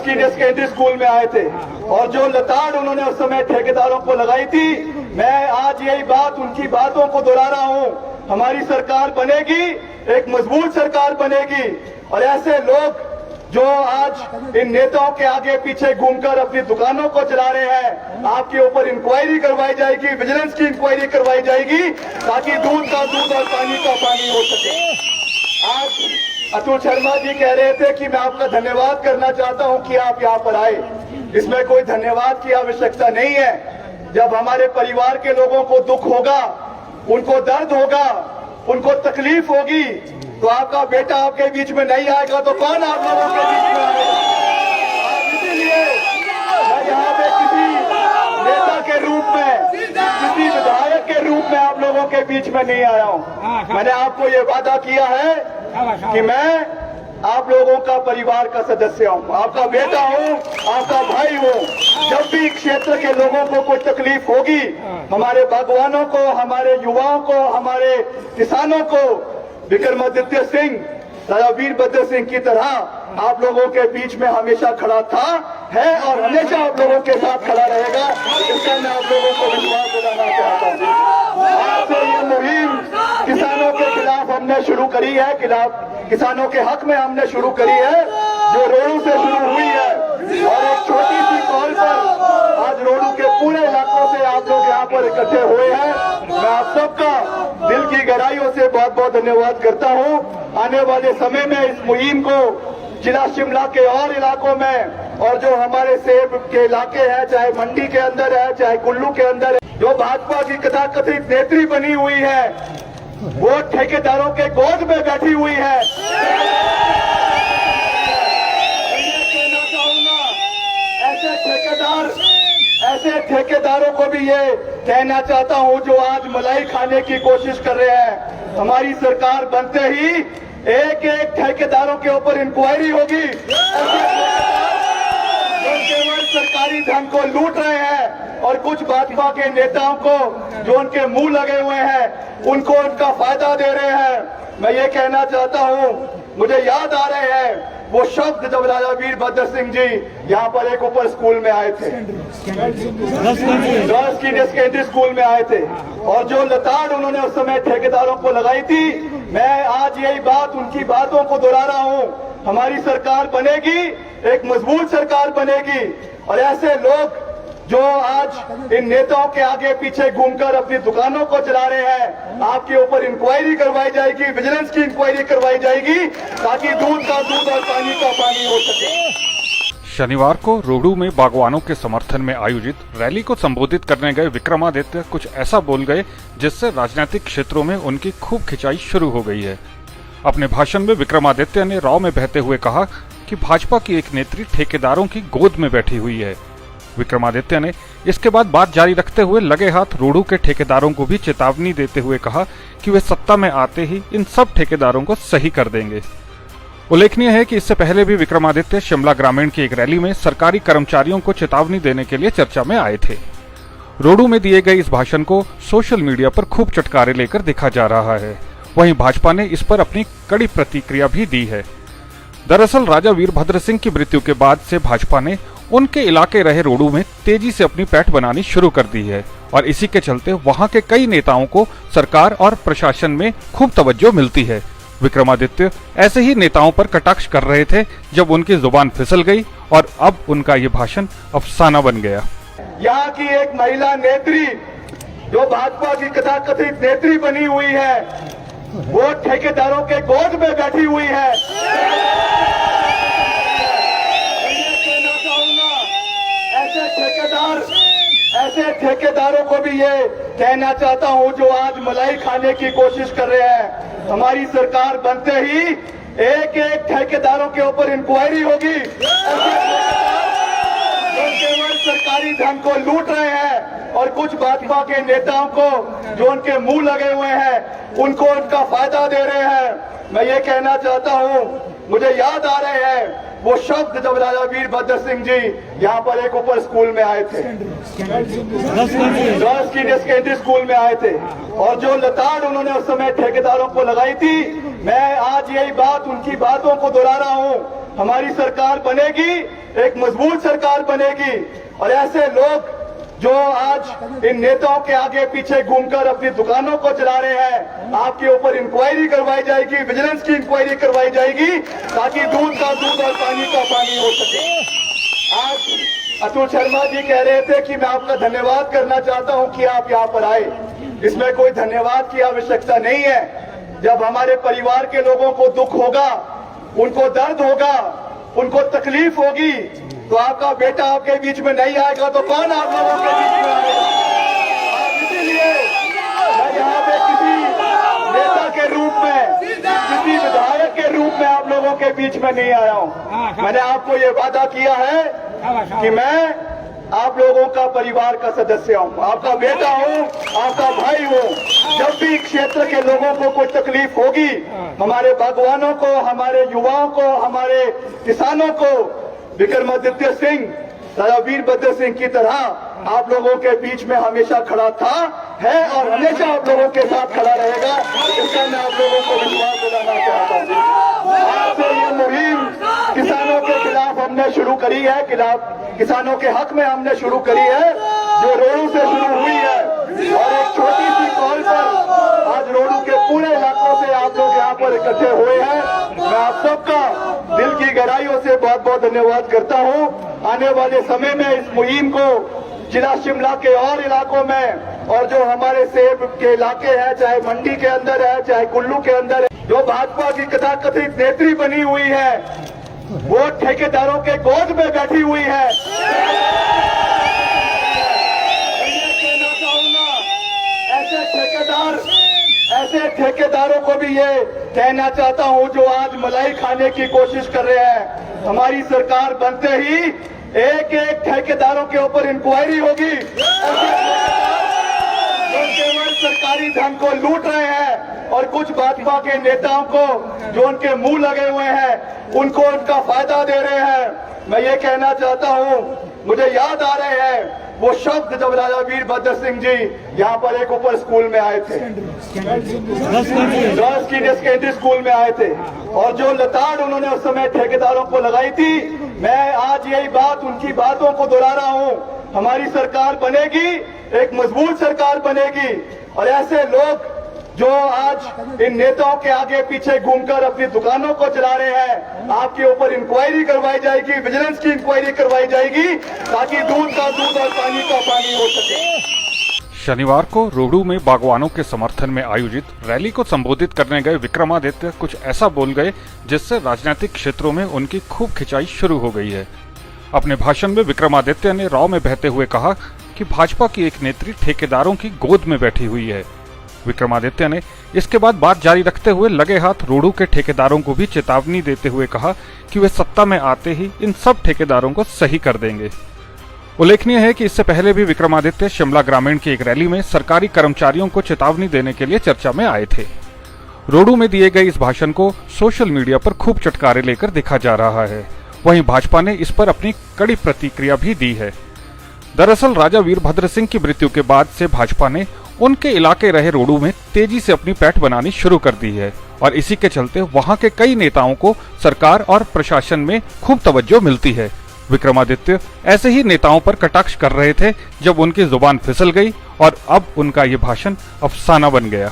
सीनियर सेकेंडरी स्कूल में आए थे, और जो लताड़ उन्होंने उस समय ठेकेदारों को लगाई थी, मैं आज यही बात उनकी बातों को दोहरा रहा हूँ। हमारी सरकार बनेगी, एक मजबूत सरकार बनेगी, और ऐसे लोग जो आज इन नेताओं के आगे पीछे घूमकर अपनी दुकानों को चला रहे हैं, आपके ऊपर इंक्वायरी करवाई जाएगी, विजिलेंस की इंक्वायरी करवाई जाएगी, ताकि दूध का दूध और पानी का पानी हो सके। आज अतुल शर्मा जी कह रहे थे कि मैं आपका धन्यवाद करना चाहता हूं कि आप यहाँ पर आए। इसमें कोई धन्यवाद की आवश्यकता नहीं है। जब हमारे परिवार के लोगों को दुख होगा, उनको दर्द होगा, उनको तकलीफ होगी, तो आपका बेटा आपके बीच में नहीं आएगा तो कौन आप लोगों के बीच में आएगा? इसीलिए मैं यहाँ पे किसी नेता के रूप में, किसी विधायक के रूप में आप लोगों के बीच में नहीं आया हूँ। मैंने आपको ये वादा किया है कि मैं आप लोगों का परिवार का सदस्य हूँ, आपका बेटा हूँ, आपका भाई हूँ। जब भी क्षेत्र के लोगों को कोई तकलीफ होगी, हमारे बागवानों को, हमारे युवाओं को, हमारे किसानों को, विक्रमादित्य सिंह राजा वीरभद्र सिंह की तरह आप लोगों के बीच में हमेशा खड़ा था, है और हमेशा आप लोगों के साथ खड़ा रहेगा। इसका मैं आप लोगों को विश्वास दिलाना चाहता हूँ। आज से ये मुहिम किसानों के खिलाफ हमने शुरू करी है, किसानों के हक में हमने शुरू करी है, जो रोहडू से शुरू हुई है, और एक छोटी सी कॉल पर आज रोहडू के पूरे इलाकों से आप लोग यहाँ पर इकट्ठे हुए हैं। मैं आप सबका दिल की गहराइयों से बहुत बहुत धन्यवाद करता हूँ। आने वाले समय में इस मुहिम को जिला शिमला के और इलाकों में, और जो हमारे सेब के इलाके हैं, चाहे मंडी के अंदर है, चाहे कुल्लू के अंदर है, जो भाजपा की कथाकथित नेत्री बनी हुई है, वो ठेकेदारों के गोद में बैठी हुई है। ऐसे ठेकेदारों को भी ये कहना चाहता हूं जो आज मलाई खाने की कोशिश कर रहे हैं। हमारी सरकार बनते ही एक एक ठेकेदारों के ऊपर इंक्वायरी होगी। जो केवल सरकारी धन को लूट रहे हैं और कुछ भाजपा के नेताओं को जो उनके मुंह लगे हुए हैं उनको उनका फायदा दे रहे हैं। मैं ये कहना चाहता हूं, मुझे याद आ रहे हैं वो शब्द जब राजा वीरभद्र सिंह जी यहाँ पर एक ऊपर स्कूल में आए थे, गर्ल्स सीनियर सेकेंडरी स्कूल में आए थे, और जो लताड़ उन्होंने उस समय ठेकेदारों को लगाई थी, मैं आज यही बात उनकी बातों को दोहरा रहा हूँ। हमारी सरकार बनेगी, एक मजबूत सरकार बनेगी, और ऐसे लोग जो आज इन नेताओं के आगे पीछे घूमकर अपनी दुकानों को चला रहे हैं, आपके ऊपर इंक्वायरी करवाई जाएगी, विजिलेंस की इंक्वायरी करवाई जाएगी, ताकि दूध का दूध और पानी का पानी हो सके। शनिवार को रोहडू में बागवानों के समर्थन में आयोजित रैली को संबोधित करने गए विक्रमादित्य कुछ ऐसा बोल गए जिससे राजनीतिक क्षेत्रों में उनकी खूब खिंचाई शुरू हो गई है। अपने भाषण में विक्रमादित्य ने राव में बहते हुए कहा कि भाजपा की एक नेत्री ठेकेदारों की गोद में बैठी हुई है। विक्रमादित्य ने इसके बाद बात जारी रखते हुए लगे हाथ रोहडू के ठेकेदारों को भी चेतावनी देते हुए कहा कि वे सत्ता में आते ही इन सब ठेकेदारों को सही कर देंगे। उल्लेखनीय है कि इससे पहले भी विक्रमादित्य शिमला ग्रामीण की एक रैली में सरकारी कर्मचारियों को चेतावनी देने के लिए चर्चा में आए थे। रोहडू में दिए गए इस भाषण को सोशल मीडिया पर खूब चटकारे लेकर देखा जा रहा है। वहीं भाजपा ने इस पर अपनी कड़ी प्रतिक्रिया भी दी है। दरअसल राजा वीरभद्र सिंह की मृत्यु के बाद से भाजपा ने उनके इलाके रहे रोहडू में तेजी से अपनी पैठ बनानी शुरू कर दी है और इसी के चलते वहां के कई नेताओं को सरकार और प्रशासन में खूब तवज्जो मिलती है। विक्रमादित्य ऐसे ही नेताओं पर कटाक्ष कर रहे थे जब उनकी जुबान फिसल गई और अब उनका ये भाषण अफसाना बन गया। यहाँ की एक महिला नेत्री जो भाजपा की कथाकथित नेत्री बनी हुई है, वो ठेकेदारों के गोद में बैठी हुई है। ऐसे ठेकेदारों को भी ये कहना चाहता हूं जो आज मलाई खाने की कोशिश कर रहे हैं, हमारी सरकार बनते ही एक एक ठेकेदारों के ऊपर इंक्वायरी होगी। जो केवल सरकारी धन को लूट रहे हैं और कुछ भाजपा के नेताओं को जो उनके मुंह लगे हुए हैं उनको उनका फायदा दे रहे हैं। मैं ये कहना चाहता हूं, मुझे याद आ रहे हैं वो शब्द जब राजा वीरभद्र सिंह जी यहाँ पर एक ऊपर स्कूल में आए थे, सीनियर सेकेंडरी स्कूल में आए थे, और जो लताड़ उन्होंने उस समय ठेकेदारों को लगाई थी, मैं आज यही बात उनकी बातों को दोहरा रहा हूँ। हमारी सरकार बनेगी, एक मजबूत सरकार बनेगी, और ऐसे लोग जो आज इन नेताओं के आगे पीछे घूमकर अपनी दुकानों को चला रहे हैं, आपके ऊपर इंक्वायरी करवाई जाएगी, विजिलेंस की इंक्वायरी करवाई जाएगी, ताकि दूध का दूध और पानी का पानी हो सके। आज अतुल शर्मा जी कह रहे थे कि मैं आपका धन्यवाद करना चाहता हूं कि आप यहाँ पर आए। इसमें कोई धन्यवाद की आवश्यकता नहीं है। जब हमारे परिवार के लोगों को दुख होगा, उनको दर्द होगा, उनको तकलीफ होगी, तो आपका बेटा आपके बीच में नहीं आएगा तो कौन आप लोगों के बीच में आएगा? इसीलिए मैं यहाँ पे किसी नेता के रूप में, किसी विधायक के रूप में आप लोगों के बीच में नहीं आया हूँ। मैंने आपको ये वादा किया है कि मैं आप लोगों का परिवार का सदस्य हूँ, आपका बेटा हूँ, आपका भाई हूँ। जब भी क्षेत्र के लोगों को कोई तकलीफ होगी, हमारे बागवानों को, हमारे युवाओं को, हमारे किसानों को, विक्रमादित्य सिंह राजा वीरभद्र सिंह की तरह आप लोगों के बीच में हमेशा खड़ा था, है और हमेशा आप लोगों के साथ खड़ा रहेगा। इसका मैं आप लोगों को विश्वास दिलाना चाहता हूँ। आज से ये मुहिम किसानों के खिलाफ हमने शुरू करी है, किसानों के हक में हमने शुरू करी है, जो रोहडू से शुरू हुई है, और एक छोटी सी कॉल पर आज रोहडू के पूरे इलाकों से आप लोग यहाँ पर इकट्ठे हुए हैं। मैं आप सबका दिल की गहराइयों से बहुत बहुत धन्यवाद करता हूँ। आने वाले समय में इस मुहिम को जिला शिमला के और इलाकों में, और जो हमारे सेब के इलाके हैं, चाहे मंडी के अंदर है, चाहे कुल्लू के अंदर है, जो भाजपा की कथाकथित नेत्री बनी हुई है, वो ठेकेदारों के गोद में बैठी हुई है। मैं कहना चाहूंगा, ऐसे ठेकेदारों को भी ये कहना चाहता हूं जो आज मलाई खाने की कोशिश कर रहे हैं, हमारी सरकार बनते ही एक एक ठेकेदारों के ऊपर इंक्वायरी होगी। जो केवल सरकारी धन को लूट रहे हैं और कुछ भाजपा के नेताओं को जो उनके मुंह लगे हुए हैं उनको उनका फायदा दे रहे हैं। मैं ये कहना चाहता हूं, मुझे याद आ रहे हैं वो शब्द जब राजा वीरभद्र सिंह जी यहाँ पर एक ऊपर स्कूल में आए थे, सीनियर सेकेंडरी स्कूल में आए थे, और जो लताड़ उन्होंने उस समय ठेकेदारों को लगाई थी, मैं आज यही बात उनकी बातों को दोहरा रहा हूँ। हमारी सरकार बनेगी, एक मजबूत सरकार बनेगी, और ऐसे लोग जो आज इन नेताओं के आगे पीछे घूमकर अपनी दुकानों को चला रहे हैं, आपके ऊपर इंक्वायरी करवाई जाएगी, विजिलेंस की इंक्वायरी करवाई जाएगी, ताकि दूध का दूध और पानी का पानी हो सके। शनिवार को रोहडू में बागवानों के समर्थन में आयोजित रैली को संबोधित करने गए विक्रमादित्य कुछ ऐसा बोल गए जिससे राजनीतिक क्षेत्रों में उनकी खूब खिंचाई शुरू हो गई है। अपने भाषण में विक्रमादित्य ने रॉ में बहते हुए कहा कि भाजपा की एक नेत्री ठेकेदारों की गोद में बैठी हुई है। विक्रमादित्य ने इसके बाद बात जारी रखते हुए लगे हाथ रोहडू के ठेकेदारों को भी चेतावनी देते हुए कहा कि वे सत्ता में आते ही इन सब ठेकेदारों को सही कर देंगे। उल्लेखनीय है कि इससे पहले भी विक्रमादित्य शिमला ग्रामीण की एक रैली में सरकारी कर्मचारियों को चेतावनी देने के लिए चर्चा में आए थे। रोहडू में दिए गए इस भाषण को सोशल मीडिया पर खूब चटकारे लेकर देखा जा रहा है। वहीं भाजपा ने इस पर अपनी कड़ी प्रतिक्रिया भी दी है। दरअसल राजा वीरभद्र सिंह की मृत्यु के बाद से भाजपा ने उनके इलाके रहे रोहडू में तेजी से अपनी पैठ बनानी शुरू कर दी है और इसी के चलते वहां के कई नेताओं को सरकार और प्रशासन में खूब तवज्जो मिलती है। विक्रमादित्य ऐसे ही नेताओं पर कटाक्ष कर रहे थे जब उनकी जुबान फिसल गई और अब उनका ये भाषण अफसाना बन गया।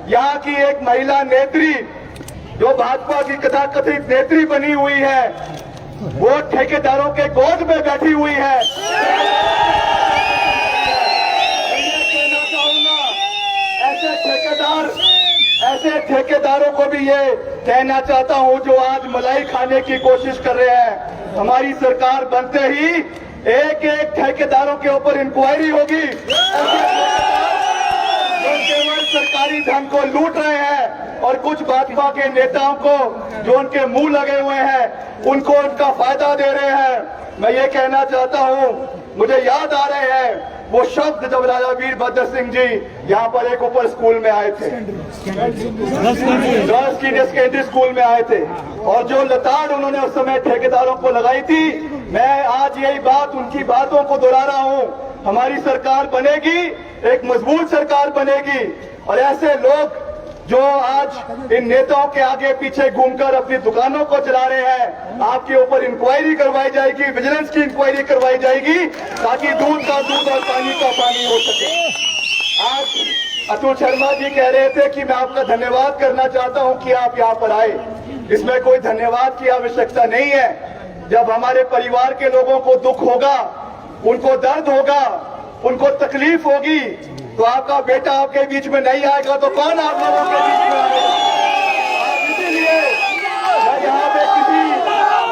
यहाँ की एक महिला नेत्री जो भाजपा की कथाकथित नेत्री बनी हुई है, वो ठेकेदारों के गोद में बैठी हुई है। मैं कहना चाहूंगा ऐसे ठेकेदारों को भी ये कहना चाहता हूं जो आज मलाई खाने की कोशिश कर रहे हैं। हमारी सरकार बनते ही एक एक ठेकेदारों के ऊपर इंक्वायरी होगी। जो केवल सरकारी धन को लूट रहे हैं और कुछ भाजपा के नेताओं को जो उनके मुंह लगे हुए हैं उनको उनका फायदा दे रहे हैं। मैं ये कहना चाहता हूं, मुझे याद आ रहे हैं वो शब्द जब राजा वीरभद्र सिंह जी यहाँ पर एक ऊपर स्कूल में आए थे, गर्ल्स सीनियर सेकेंडरी स्कूल में आए थे, और जो लताड़ उन्होंने उस समय ठेकेदारों को लगाई थी, मैं आज यही बात उनकी बातों को दोहरा रहा हूँ। हमारी सरकार बनेगी, एक मजबूत सरकार बनेगी, और ऐसे लोग जो आज इन नेताओं के आगे पीछे घूमकर अपनी दुकानों को चला रहे हैं, आपके ऊपर इंक्वायरी करवाई जाएगी, विजिलेंस की इंक्वायरी करवाई जाएगी, ताकि दूध का दूध और पानी का पानी हो सके। आज अतुल शर्मा जी कह रहे थे कि मैं आपका धन्यवाद करना चाहता हूं कि आप यहाँ पर आए। इसमें कोई धन्यवाद की आवश्यकता नहीं है। जब हमारे परिवार के लोगों को दुख होगा, उनको दर्द होगा, उनको तकलीफ होगी, तो आपका बेटा आपके बीच में नहीं आएगा तो कौन आप लोगों के बीच में आएगा? इसीलिए मैं यहाँ पे किसी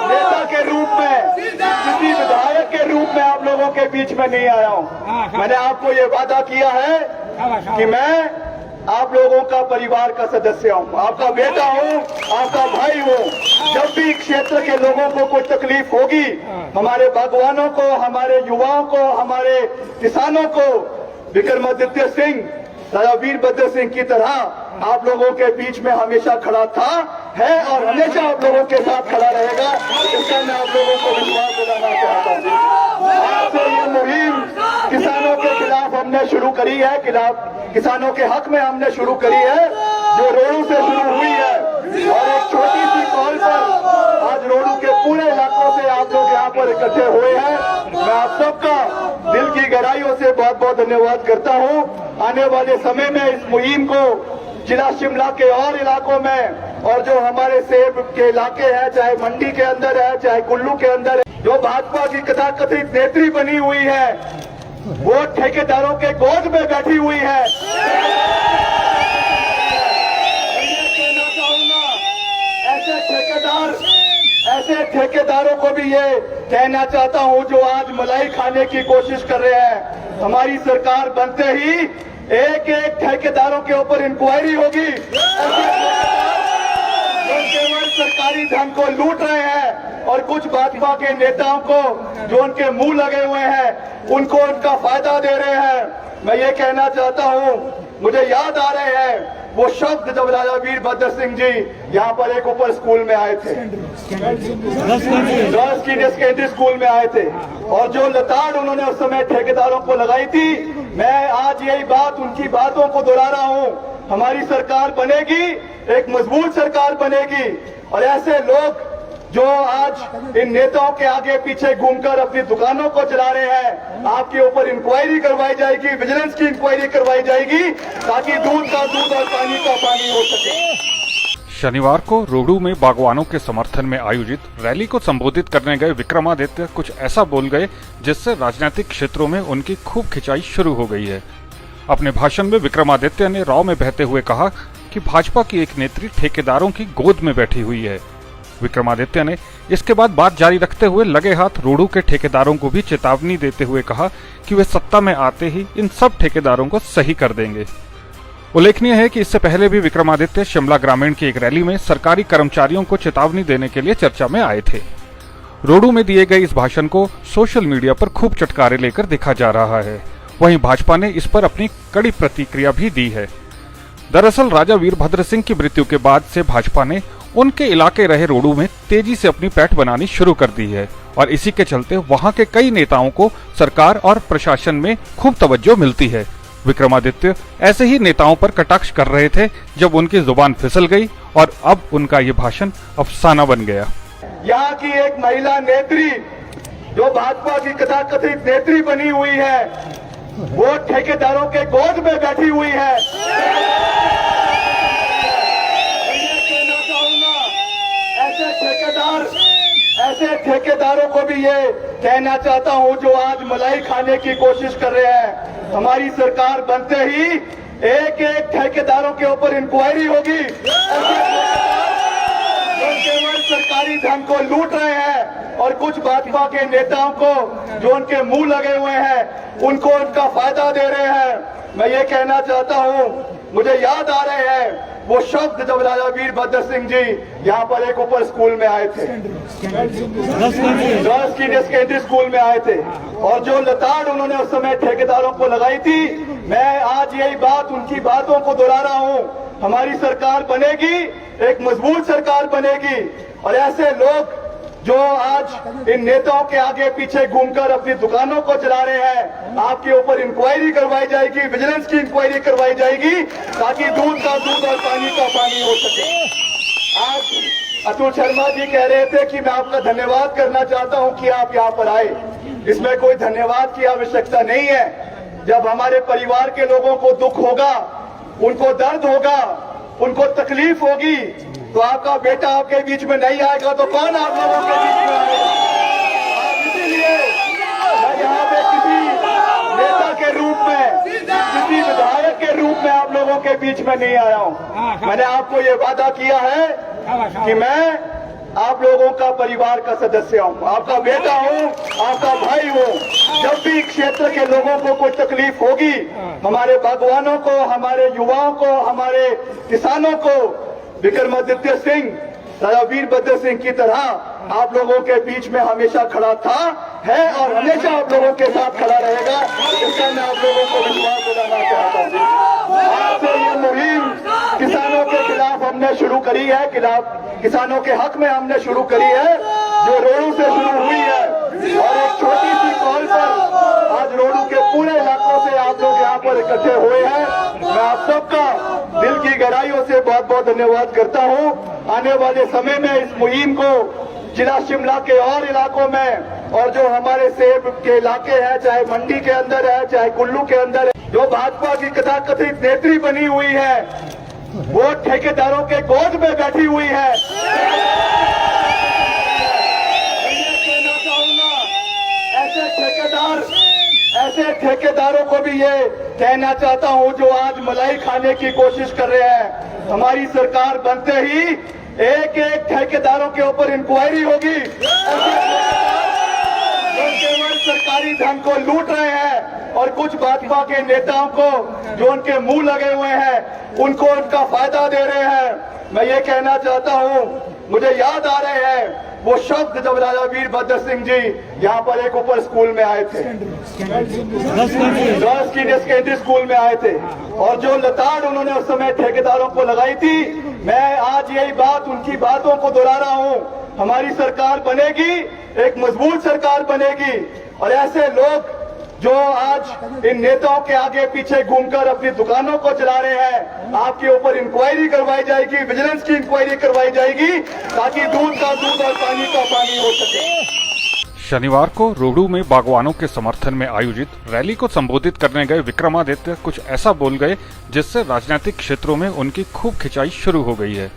नेता के रूप में, किसी विधायक के रूप में आप लोगों के बीच में नहीं आया हूँ। मैंने आपको ये वादा किया है कि मैं आप लोगों का परिवार का सदस्य हूँ, आपका बेटा हूँ, आपका भाई हूँ। जब भी क्षेत्र के लोगों को कोई तकलीफ होगी, हमारे बागवानों को, हमारे युवाओं को, हमारे किसानों को, विक्रमादित्य सिंह राजा वीरभद्र सिंह की तरह आप लोगों के बीच में हमेशा खड़ा था, है और हमेशा आप लोगों के साथ खड़ा रहेगा। इसका मैं आप लोगों को विश्वास दिलाना चाहता हूँ। आज से ये मुहिम किसानों के खिलाफ हमने शुरू करी है, किसानों के हक में हमने शुरू करी है, जो रोहडू से शुरू हुई है, और एक छोटी सी कॉल पर आज रोहडू के पूरे इलाकों से आप लोग यहाँ पर इकट्ठे हुए हैं। मैं आप सबका दिल की गहराइयों से बहुत बहुत धन्यवाद करता हूँ। आने वाले समय में इस मुहिम को जिला शिमला के और इलाकों में, और जो हमारे सेब के इलाके हैं, चाहे मंडी के अंदर है, चाहे कुल्लू के अंदर है, जो भाजपा की कथाकथित नेत्री बनी हुई है, वो ठेकेदारों के गोद में बैठी हुई है। मैं कहना चाहूंगा ऐसे ठेकेदारों को भी ये कहना चाहता हूं जो आज मलाई खाने की कोशिश कर रहे हैं। हमारी सरकार बनते ही एक एक ठेकेदारों के ऊपर इंक्वायरी होगी। जो केवल सरकारी धन को लूट रहे हैं और कुछ भाजपा के नेताओं को जो उनके मुंह लगे हुए हैं उनको उनका फायदा दे रहे हैं। मैं ये कहना चाहता हूं, मुझे याद आ रहे हैं वो शब्द जब राजा वीरभद्र सिंह जी यहाँ पर एक ऊपर स्कूल में आए थे, गर्ल्स सीनियर सेकेंडरी स्कूल में आए थे, और जो लताड़ उन्होंने उस समय ठेकेदारों को लगाई थी, मैं आज यही बात उनकी बातों को दोहरा रहा हूँ। हमारी सरकार बनेगी, एक मजबूत सरकार बनेगी, और ऐसे लोग जो आज इन नेताओं के आगे पीछे घूमकर अपनी दुकानों को चला रहे हैं, आपके ऊपर इंक्वायरी करवाई जाएगी, विजिलेंस की इंक्वायरी करवाई जाएगी, ताकि दूध का दूध और पानी का पानी हो सके। शनिवार को रोहडू में बागवानों के समर्थन में आयोजित रैली को संबोधित करने गए विक्रमादित्य कुछ ऐसा बोल गए जिससे राजनीतिक क्षेत्रों में उनकी खूब खिंचाई शुरू हो गई है। अपने भाषण में विक्रमादित्य ने राव में बहते हुए कहा कि भाजपा की एक नेत्री ठेकेदारों की गोद में बैठी हुई है। विक्रमादित्य ने इसके बाद बात जारी रखते हुए लगे हाथ रोहडू के ठेकेदारों को भी चेतावनी देते हुए कहा कि वे सत्ता में आते ही इन सब ठेकेदारों को सही कर देंगे। उल्लेखनीय है कि इससे पहले भी विक्रमादित्य शिमला ग्रामीण की एक रैली में सरकारी कर्मचारियों को चेतावनी देने के लिए चर्चा में आए थे। रोहडू में दिए गए इस भाषण को सोशल मीडिया पर खूब चटकारे लेकर देखा जा रहा है। वहीं भाजपा ने इस पर अपनी कड़ी प्रतिक्रिया भी दी है। दरअसल राजा वीरभद्र सिंह की मृत्यु के बाद से भाजपा ने उनके इलाके रहे रोहडू में तेजी से अपनी पैठ बनानी शुरू कर दी है और इसी के चलते वहां के कई नेताओं को सरकार और प्रशासन में खूब तवज्जो मिलती है। विक्रमादित्य ऐसे ही नेताओं पर कटाक्ष कर रहे थे जब उनकी जुबान फिसल गई और अब उनका ये भाषण अफसाना बन गया। यहाँ की एक महिला नेत्री जो भाजपा की कथाकथित नेत्री बनी हुई है, वो ठेकेदारों के गोद में बैठी हुई है। मैं कहना चाहूंगा ऐसे ठेकेदारों को भी ये कहना चाहता हूं जो आज मलाई खाने की कोशिश कर रहे हैं। हमारी सरकार बनते ही एक एक ठेकेदारों के ऊपर इंक्वायरी होगी। जो केवल सरकारी धन को लूट रहे हैं और कुछ भाजपा के नेताओं को जो उनके मुंह लगे हुए हैं उनको उनका फायदा दे रहे हैं। मैं ये कहना चाहता हूं, मुझे याद आ रहे हैं वो शब्द जब राजा वीरभद्र सिंह जी यहाँ पर एक ऊपर स्कूल में आए थे, गर्ल्स सीनियर सेकेंडरी स्कूल में आए थे, और जो लताड़ उन्होंने उस समय ठेकेदारों को लगाई थी, मैं आज यही बात उनकी बातों को दोहरा रहा हूँ। हमारी सरकार बनेगी, एक मजबूत सरकार बनेगी, और ऐसे लोग जो आज इन नेताओं के आगे पीछे घूमकर अपनी दुकानों को चला रहे हैं, आपके ऊपर इंक्वायरी करवाई जाएगी, विजिलेंस की इंक्वायरी करवाई जाएगी, ताकि दूध का दूध और पानी का पानी हो सके। आज अतुल शर्मा जी कह रहे थे कि मैं आपका धन्यवाद करना चाहता हूं कि आप यहाँ पर आए। इसमें कोई धन्यवाद की आवश्यकता नहीं है। जब हमारे परिवार के लोगों को दुख होगा, उनको दर्द होगा, उनको तकलीफ होगी, तो आपका बेटा आपके बीच में नहीं आएगा तो कौन आप लोगों के बीच में आएगा? इसीलिए मैं यहाँ पे किसी नेता के रूप में, किसी विधायक के रूप में आप लोगों के बीच में नहीं आया हूँ। मैंने आपको ये वादा किया है कि मैं आप लोगों का परिवार का सदस्य हूँ, आपका बेटा हूँ, आपका भाई हूँ। जब भी क्षेत्र के लोगों को कोई तकलीफ होगी, हमारे बागवानों को, हमारे युवाओं को, हमारे किसानों को, विक्रमादित्य सिंह, राजा वीरभद्र सिंह की तरह आप लोगों के बीच में हमेशा खड़ा था, है और हमेशा आप लोगों के साथ खड़ा रहेगा। इसका मैं आप लोगों को विश्वास दिलाना चाहता हूँ। आज से ये मुहिम किसानों के खिलाफ हमने शुरू करी है, किसानों के हक में हमने शुरू करी है, जो रोहडू से शुरू हुई है, और एक छोटी सी कॉल पर आज रोहडू के पूरे इलाकों से आप लोग यहाँ पर इकट्ठे हुए हैं। मैं आप सबका दिल की गहराइयों से बहुत बहुत धन्यवाद करता हूँ। आने वाले समय में इस मुहिम को जिला शिमला के और इलाकों में, और जो हमारे सेब के इलाके हैं, चाहे मंडी के अंदर है, चाहे कुल्लू के अंदर है, जो भाजपा की कथाकथित नेत्री बनी हुई है, वो ठेकेदारों के गोद में बैठी हुई है। मैं कहना चाहूंगा ऐसे ठेकेदारों को भी ये कहना चाहता हूं जो आज मलाई खाने की कोशिश कर रहे हैं। हमारी सरकार बनते ही एक एक ठेकेदारों के ऊपर इंक्वायरी होगी। जो केवल सरकारी धन को लूट रहे हैं और कुछ भाजपा के नेताओं को जो उनके मुंह लगे हुए हैं उनको उनका फायदा दे रहे हैं। मैं ये कहना चाहता हूं, मुझे याद आ रहे हैं वो शब्द जब राजा वीरभद्र सिंह जी यहाँ पर एक ऊपर स्कूल में आए थे, गर्ल्स सीनियर सेकेंडरी स्कूल में आए थे, और जो लताड़ उन्होंने उस समय ठेकेदारों को लगाई थी, मैं आज यही बात उनकी बातों को दोहरा रहा हूँ। हमारी सरकार बनेगी, एक मजबूत सरकार बनेगी, और ऐसे लोग जो आज इन नेताओं के आगे पीछे घूमकर अपनी दुकानों को चला रहे हैं, आपके ऊपर इंक्वायरी करवाई जाएगी, विजिलेंस की इंक्वायरी करवाई जाएगी, ताकि दूध का दूध और पानी का पानी हो सके। शनिवार को रोहडू में बागवानों के समर्थन में आयोजित रैली को संबोधित करने गए विक्रमादित्य कुछ ऐसा बोल गए जिससे राजनीतिक क्षेत्रों में उनकी खूब खिंचाई शुरू हो गई है।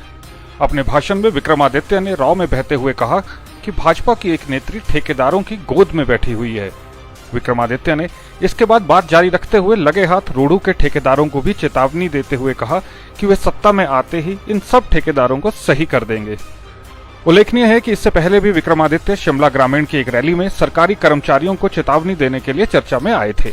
अपने भाषण में विक्रमादित्य ने रॉ में बहते हुए कहा कि भाजपा की एक नेत्री ठेकेदारों की गोद में बैठी हुई है। विक्रमादित्य ने इसके बाद बात जारी रखते हुए लगे हाथ रोहडू के ठेकेदारों को भी चेतावनी देते हुए कहा कि वे सत्ता में आते ही इन सब ठेकेदारों को सही कर देंगे। उल्लेखनीय है कि इससे पहले भी विक्रमादित्य शिमला ग्रामीण की एक रैली में सरकारी कर्मचारियों को चेतावनी देने के लिए चर्चा में आए थे।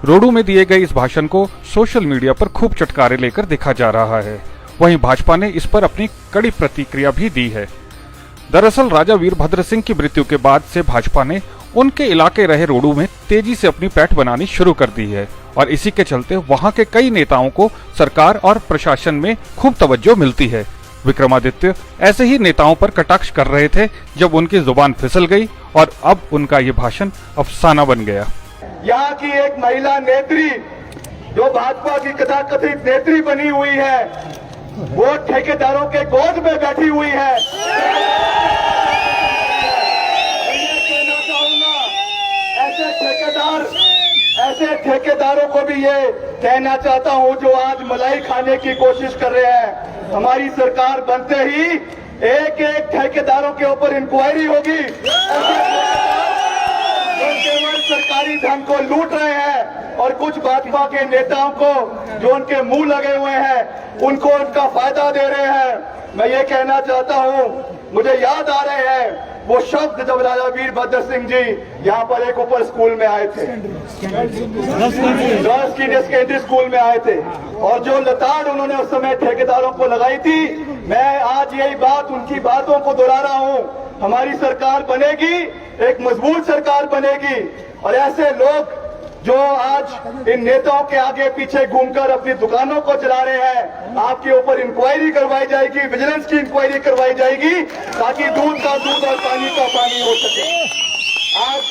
रोहडू में दिए गए इस भाषण को सोशल मीडिया पर खूब चटकारे लेकर देखा जा रहा है। वहीं भाजपा ने इस पर अपनी कड़ी प्रतिक्रिया भी दी है। दरअसल राजा वीरभद्र सिंह की मृत्यु के बाद से भाजपा ने उनके इलाके रहे रोहडू में तेजी से अपनी पैठ बनानी शुरू कर दी है और इसी के चलते वहां के कई नेताओं को सरकार और प्रशासन में खूब तवज्जो मिलती है। विक्रमादित्य ऐसे ही नेताओं पर कटाक्ष कर रहे थे जब उनकी जुबान फिसल गई और अब उनका ये भाषण अफसाना बन गया। यहाँ की एक महिला नेत्री जो भाजपा की कथाकथित नेत्री बनी हुई है, वो ठेकेदारों के गोद में बैठी हुई है। ऐसे ठेकेदारों को भी ये कहना चाहता हूं जो आज मलाई खाने की कोशिश कर रहे हैं। हमारी सरकार बनते ही एक एक ठेकेदारों के ऊपर इंक्वायरी होगी। जो केवल सरकारी धन को लूट रहे हैं और कुछ भाजपा के नेताओं को जो उनके मुंह लगे हुए हैं उनको उनका फायदा दे रहे हैं। मैं ये कहना चाहता हूं, मुझे याद आ रहे हैं वो शब्द जब राजा वीरभद्र सिंह जी यहाँ पर एक ऊपर स्कूल में आए थे, सेकेंडरी स्कूल में आए थे, और जो लताड़ उन्होंने उस समय ठेकेदारों को लगाई थी, मैं आज यही बात उनकी बातों को दोहरा रहा हूँ। हमारी सरकार बनेगी, एक मजबूत सरकार बनेगी, और ऐसे लोग जो आज इन नेताओं के आगे पीछे घूमकर अपनी दुकानों को चला रहे हैं, आपके ऊपर इंक्वायरी करवाई जाएगी, विजिलेंस की इंक्वायरी करवाई जाएगी, ताकि दूध का दूध और पानी का पानी हो सके। आज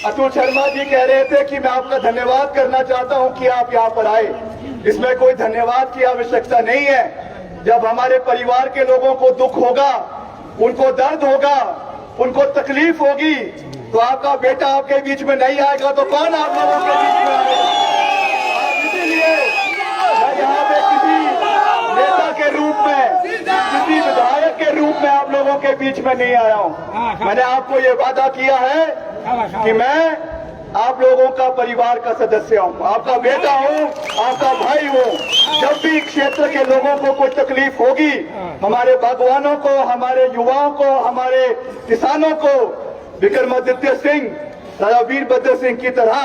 अतुल शर्मा जी कह रहे थे कि मैं आपका धन्यवाद करना चाहता हूं कि आप यहाँ पर आए। इसमें कोई धन्यवाद की आवश्यकता नहीं है। जब हमारे परिवार के लोगों को दुख होगा, उनको दर्द होगा, उनको तकलीफ होगी, तो आपका बेटा आपके बीच में नहीं आएगा तो कौन आप लोगों के बीच में आएगा? इसीलिए मैं यहाँ पे किसी नेता के रूप में, किसी विधायक के रूप में आप लोगों के बीच में नहीं आया हूँ। मैंने आपको ये वादा किया है कि मैं आप लोगों का परिवार का सदस्य हूँ, आपका बेटा हूँ, आपका भाई हूँ। जब भी क्षेत्र के लोगों को कोई तकलीफ होगी, हमारे बागवानों को, हमारे युवाओं को, हमारे किसानों को, विक्रमादित्य सिंह, राजा वीरभद्र सिंह की तरह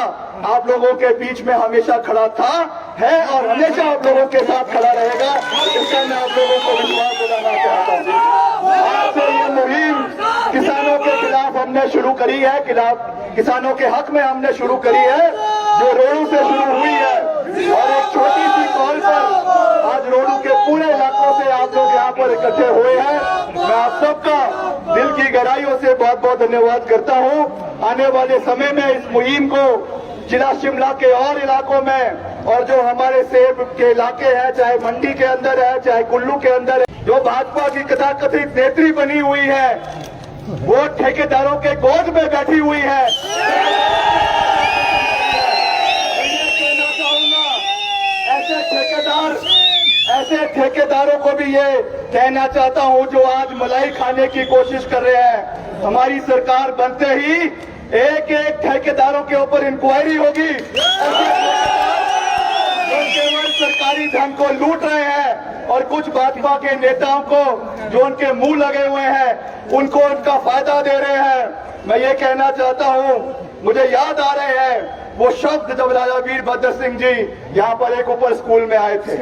आप लोगों के बीच में हमेशा खड़ा था, है और हमेशा आप लोगों के साथ खड़ा रहेगा। इसका मैं आप लोगों को विश्वास दिलाना चाहता हूँ। आज से ये मुहिम किसानों के खिलाफ हमने शुरू करी है, किसानों के हक में हमने शुरू करी है, जो रोहडू से शुरू हुई है, और एक छोटी सी कॉल पर आज रोहडू के पूरे इलाकों से आप लोग यहाँ पर इकट्ठे हुए हैं। मैं आप सबका दिल की गहराइयों से बहुत बहुत धन्यवाद करता हूँ। आने वाले समय में इस मुहिम को जिला शिमला के और इलाकों में, और जो हमारे सेब के इलाके हैं, चाहे मंडी के अंदर है, चाहे कुल्लू के अंदर है, जो भाजपा की कथाकथित नेत्री बनी हुई है, वो ठेकेदारों के गोद में बैठी हुई है। ऐसे ठेकेदारों को भी ये कहना चाहता हूं जो आज मलाई खाने की कोशिश कर रहे हैं। हमारी सरकार बनते ही एक एक ठेकेदारों के ऊपर इंक्वायरी होगी। जो केवल सरकारी धन को लूट रहे हैं और कुछ भाजपा के नेताओं को जो उनके मुंह लगे हुए हैं उनको उनका फायदा दे रहे हैं। मैं ये कहना चाहता हूं, मुझे याद आ रहे हैं वो शब्द जब राजा वीरभद्र सिंह जी यहाँ पर एक ऊपर स्कूल में आए थे,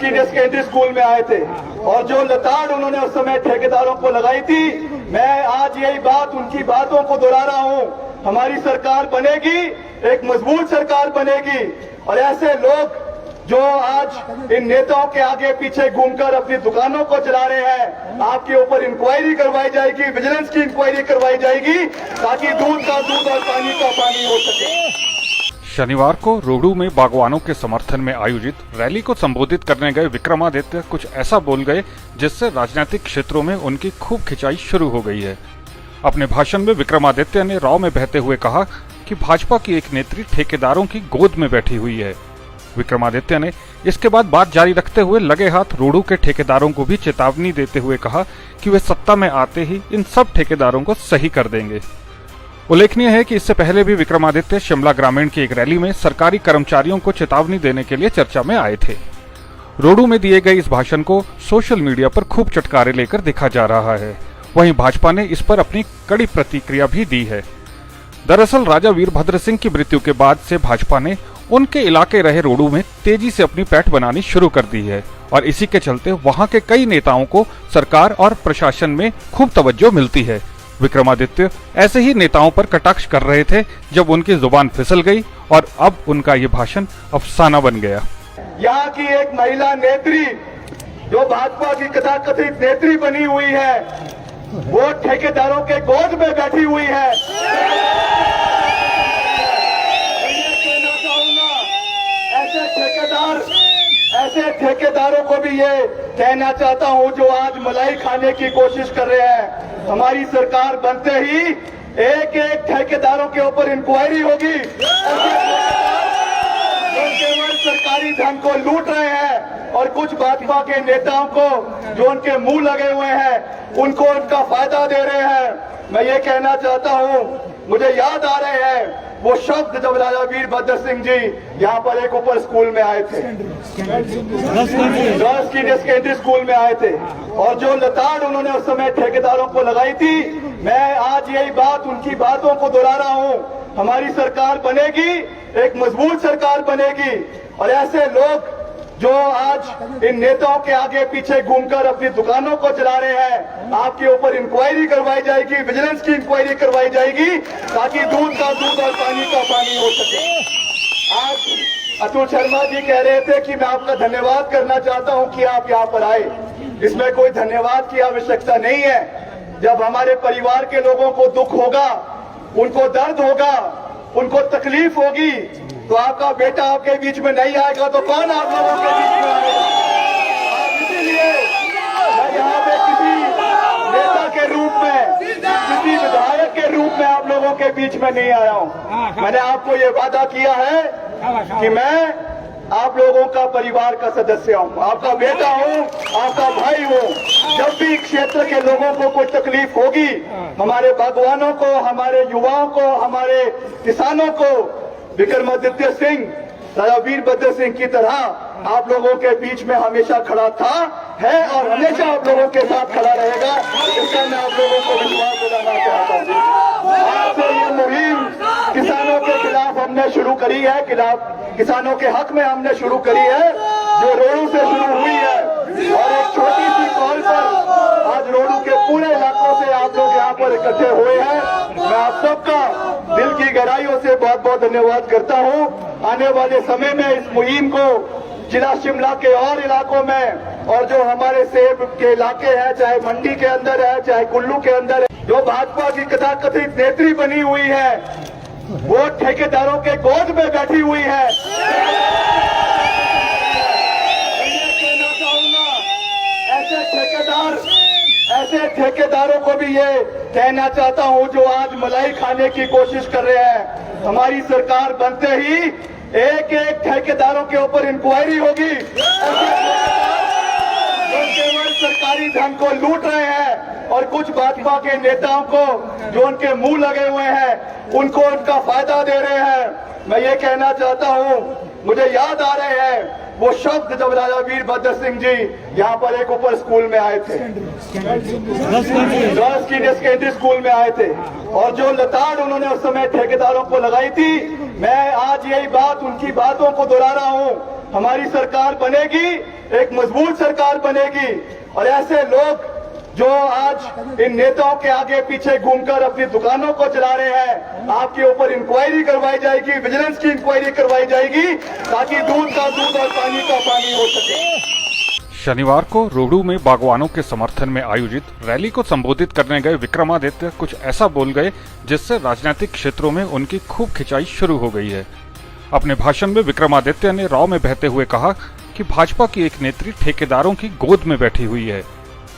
सेकेंडरी स्कूल में आए थे, और जो लताड़ उन्होंने उस समय ठेकेदारों को लगाई थी, मैं आज यही बात उनकी बातों को दोहरा रहा हूँ। हमारी सरकार बनेगी, एक मजबूत सरकार बनेगी, और ऐसे लोग जो आज इन नेताओं के आगे पीछे घूमकर अपनी दुकानों को चला रहे हैं, आपके ऊपर इंक्वायरी करवाई जाएगी, विजिलेंस की इंक्वायरी करवाई जाएगी, ताकि दूध का दूध और पानी का पानी हो सके। शनिवार को रोहडू में बागवानों के समर्थन में आयोजित रैली को संबोधित करने गए विक्रमादित्य कुछ ऐसा बोल गए जिससे राजनीतिक क्षेत्रों में उनकी खूब खिंचाई शुरू हो गई है। अपने भाषण में विक्रमादित्य ने राव में बहते हुए कहा कि भाजपा की एक नेत्री ठेकेदारों की गोद में बैठी हुई है। विक्रमादित्य ने इसके बाद बात जारी रखते हुए लगे हाथ रोहडू के ठेकेदारों को भी चेतावनी देते हुए कहा कि वे सत्ता में आते ही इन सब ठेकेदारों को सही कर देंगे। उल्लेखनीय है कि इससे पहले भी विक्रमादित्य शिमला ग्रामीण की एक रैली में सरकारी कर्मचारियों को चेतावनी देने के लिए चर्चा में आए थे। रोहडू में दिए गए इस भाषण को सोशल मीडिया पर खूब चटकारे लेकर देखा जा रहा है। वहीं भाजपा ने इस पर अपनी कड़ी प्रतिक्रिया भी दी है। दरअसल राजा वीरभद्र सिंह की मृत्यु के बाद से भाजपा ने उनके इलाके रहे रोहडू में तेजी से अपनी पैठ बनानी शुरू कर दी है और इसी के चलते वहां के कई नेताओं को सरकार और प्रशासन में खूब तवज्जो मिलती है। विक्रमादित्य ऐसे ही नेताओं पर कटाक्ष कर रहे थे जब उनकी जुबान फिसल गई और अब उनका ये भाषण अफसाना बन गया। यहाँ की एक महिला नेत्री जो भाजपा की कथाकथित नेत्री बनी हुई है, वो ठेकेदारों के गोद में बैठी हुई है। मैं कहना चाहूंगा ऐसे ठेकेदारों को भी ये कहना चाहता हूं जो आज मलाई खाने की कोशिश कर रहे हैं। हमारी सरकार बनते ही एक एक ठेकेदारों के ऊपर इंक्वायरी होगी। जो केवल सरकारी धन को लूट रहे हैं और कुछ भाजपा के नेताओं को जो उनके मुंह लगे हुए हैं उनको उनका फायदा दे रहे हैं। मैं ये कहना चाहता हूं, मुझे याद आ रहे हैं वो शब्द जब राजा वीरभद्र सिंह जी यहाँ पर एक ऊपर स्कूल में आए थे, गर्ल्स सीनियर सेकेंडरी स्कूल में आए थे, और जो लताड़ उन्होंने उस समय ठेकेदारों को लगाई थी, मैं आज यही बात उनकी बातों को दोहरा रहा हूँ। हमारी सरकार बनेगी, एक मजबूत सरकार बनेगी, और ऐसे लोग जो आज इन नेताओं के आगे पीछे घूमकर अपनी दुकानों को चला रहे हैं, आपके ऊपर इंक्वायरी करवाई जाएगी, विजिलेंस की इंक्वायरी करवाई जाएगी, ताकि दूध का दूध और पानी का पानी हो सके। आज अतुल शर्मा जी कह रहे थे कि मैं आपका धन्यवाद करना चाहता हूं कि आप यहाँ पर आए। इसमें कोई धन्यवाद की आवश्यकता नहीं है। जब हमारे परिवार के लोगों को दुख होगा, उनको दर्द होगा, उनको तकलीफ होगी, तो आपका बेटा आपके बीच में नहीं आएगा तो कौन आप लोगों के बीच में आएगा? इसीलिए मैं यहाँ पे किसी नेता के रूप में, किसी विधायक के रूप में आप लोगों के बीच में नहीं आया हूँ। मैंने आपको ये वादा किया है कि मैं आप लोगों का परिवार का सदस्य हूँ, आपका बेटा हूँ, आपका भाई हूँ। जब भी क्षेत्र के लोगों को कोई तकलीफ होगी, हमारे बागवानों को, हमारे युवाओं को, हमारे किसानों को, विक्रमादित्य सिंह, राजा वीरभद्र सिंह की तरह आप लोगों के बीच में हमेशा खड़ा था, है और हमेशा आप लोगों के साथ खड़ा रहेगा। इसका मैं आप लोगों को विश्वास दिलाना चाहता हूँ। आज से ये मुहिम किसानों के खिलाफ हमने शुरू करी है, किसानों के हक में हमने शुरू करी है, जो रोहडू से शुरू हुई है, और एक छोटी सी कॉल पर आज रोहडू के पूरे इलाकों से आप लोग यहाँ पर इकट्ठे हुए हैं। मैं आप सबका दिल की गहराइयों से बहुत बहुत धन्यवाद करता हूँ। आने वाले समय में इस मुहिम को जिला शिमला के और इलाकों में, और जो हमारे सेब के इलाके हैं, चाहे मंडी के अंदर है, चाहे कुल्लू के अंदर है, जो भाजपा की कथाकथित नेत्री बनी हुई है, वो ठेकेदारों के गोद में बैठी हुई है। मैं कहना चाहूंगा ऐसे ठेकेदारों को भी ये कहना चाहता हूं जो आज मलाई खाने की कोशिश कर रहे हैं। हमारी सरकार बनते ही एक एक ठेकेदारों के ऊपर इंक्वायरी होगी। जो केवल सरकारी धन को लूट रहे हैं और कुछ भाजपा के नेताओं को जो उनके मुंह लगे हुए हैं उनको उनका फायदा दे रहे हैं। मैं ये कहना चाहता हूं, मुझे याद आ रहे हैं वो शब्द जब राजा वीरभद्र सिंह जी यहाँ पर एक ऊपर स्कूल में आए थे, गर्ल्स सीनियर सेकेंडरी स्कूल में आए थे, और जो लताड़ उन्होंने उस समय ठेकेदारों को लगाई थी, मैं आज यही बात उनकी बातों को दोहरा रहा हूँ। हमारी सरकार बनेगी, एक मजबूत सरकार बनेगी, और ऐसे लोग जो आज इन नेताओं के आगे पीछे घूमकर अपनी दुकानों को चला रहे हैं, आपके ऊपर इंक्वायरी करवाई जाएगी, विजिलेंस की इंक्वायरी करवाई जाएगी, ताकि दूध का दूध और पानी का पानी हो सके। शनिवार को रोहडू में बागवानों के समर्थन में आयोजित रैली को संबोधित करने गए विक्रमादित्य कुछ ऐसा बोल गए जिससे राजनीतिक क्षेत्रों में उनकी खूब खिंचाई शुरू हो गई है। अपने भाषण में विक्रमादित्य ने राव में बहते हुए कहा कि भाजपा की एक नेत्री ठेकेदारों की गोद में बैठी हुई है।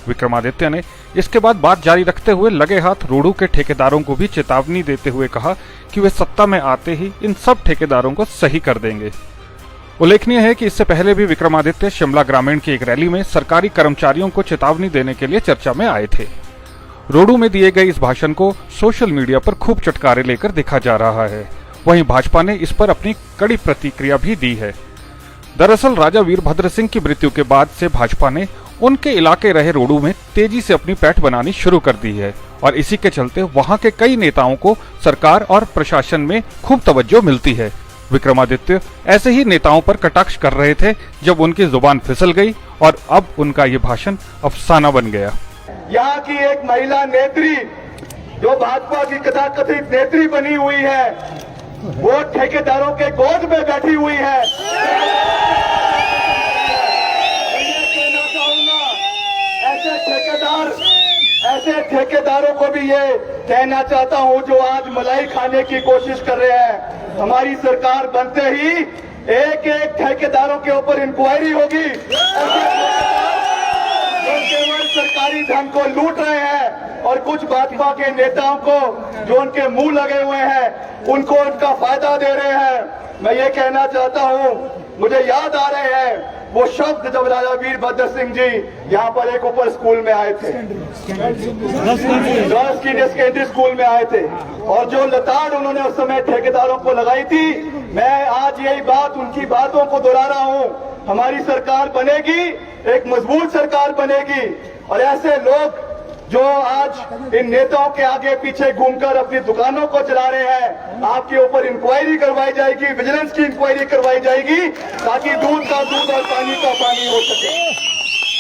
विक्रमादित्य ने इसके बाद बात जारी रखते हुए लगे हाथ रोहडू के ठेकेदारों को भी चेतावनी देते हुए कहा कि वे सत्ता में आते ही इन सब ठेकेदारों को सही कर देंगे। उल्लेखनीय है कि इससे पहले भी विक्रमादित्य शिमला ग्रामीण की एक रैली में सरकारी कर्मचारियों को चेतावनी देने के लिए चर्चा में आए थे। रोहडू में दिए गए इस भाषण को सोशल मीडिया पर खूब चटकारे लेकर देखा जा रहा है। वहीं भाजपा ने इस पर अपनी कड़ी प्रतिक्रिया भी दी है। दरअसल राजा वीरभद्र सिंह की मृत्यु के बाद से भाजपा ने उनके इलाके रहे रोहडू में तेजी से अपनी पैठ बनानी शुरू कर दी है और इसी के चलते वहां के कई नेताओं को सरकार और प्रशासन में खूब तवज्जो मिलती है। विक्रमादित्य ऐसे ही नेताओं पर कटाक्ष कर रहे थे जब उनकी जुबान फिसल गई और अब उनका ये भाषण अफसाना बन गया। यहाँ की एक महिला नेत्री जो भाजपा की कथाकथित नेत्री बनी हुई है, वो ठेकेदारों के गोद में बैठी हुई है। ऐसे ठेकेदारों को भी ये कहना चाहता हूं जो आज मलाई खाने की कोशिश कर रहे हैं। हमारी सरकार बनते ही एक एक ठेकेदारों के ऊपर इंक्वायरी होगी। जो केवल सरकारी धन को लूट रहे हैं और कुछ भाजपा के नेताओं को जो उनके मुंह लगे हुए हैं उनको उनका फायदा दे रहे हैं। मैं ये कहना चाहता हूं, मुझे याद आ रहे हैं वो शब्द जब राजा वीरभद्र सिंह जी यहाँ पर एक ऊपर स्कूल में आए थे, गर्ल्स सीनियर सेकेंडरी स्कूल में आए थे, और जो लताड़ उन्होंने उस समय ठेकेदारों को लगाई थी, मैं आज यही बात उनकी बातों को दोहरा रहा हूँ। हमारी सरकार बनेगी, एक मजबूत सरकार बनेगी, और ऐसे लोग जो आज इन नेताओं के आगे पीछे घूमकर अपनी दुकानों को चला रहे हैं, आपके ऊपर इंक्वायरी करवाई जाएगी, विजिलेंस की इंक्वायरी करवाई जाएगी, ताकि दूध का दूध और पानी का पानी हो सके।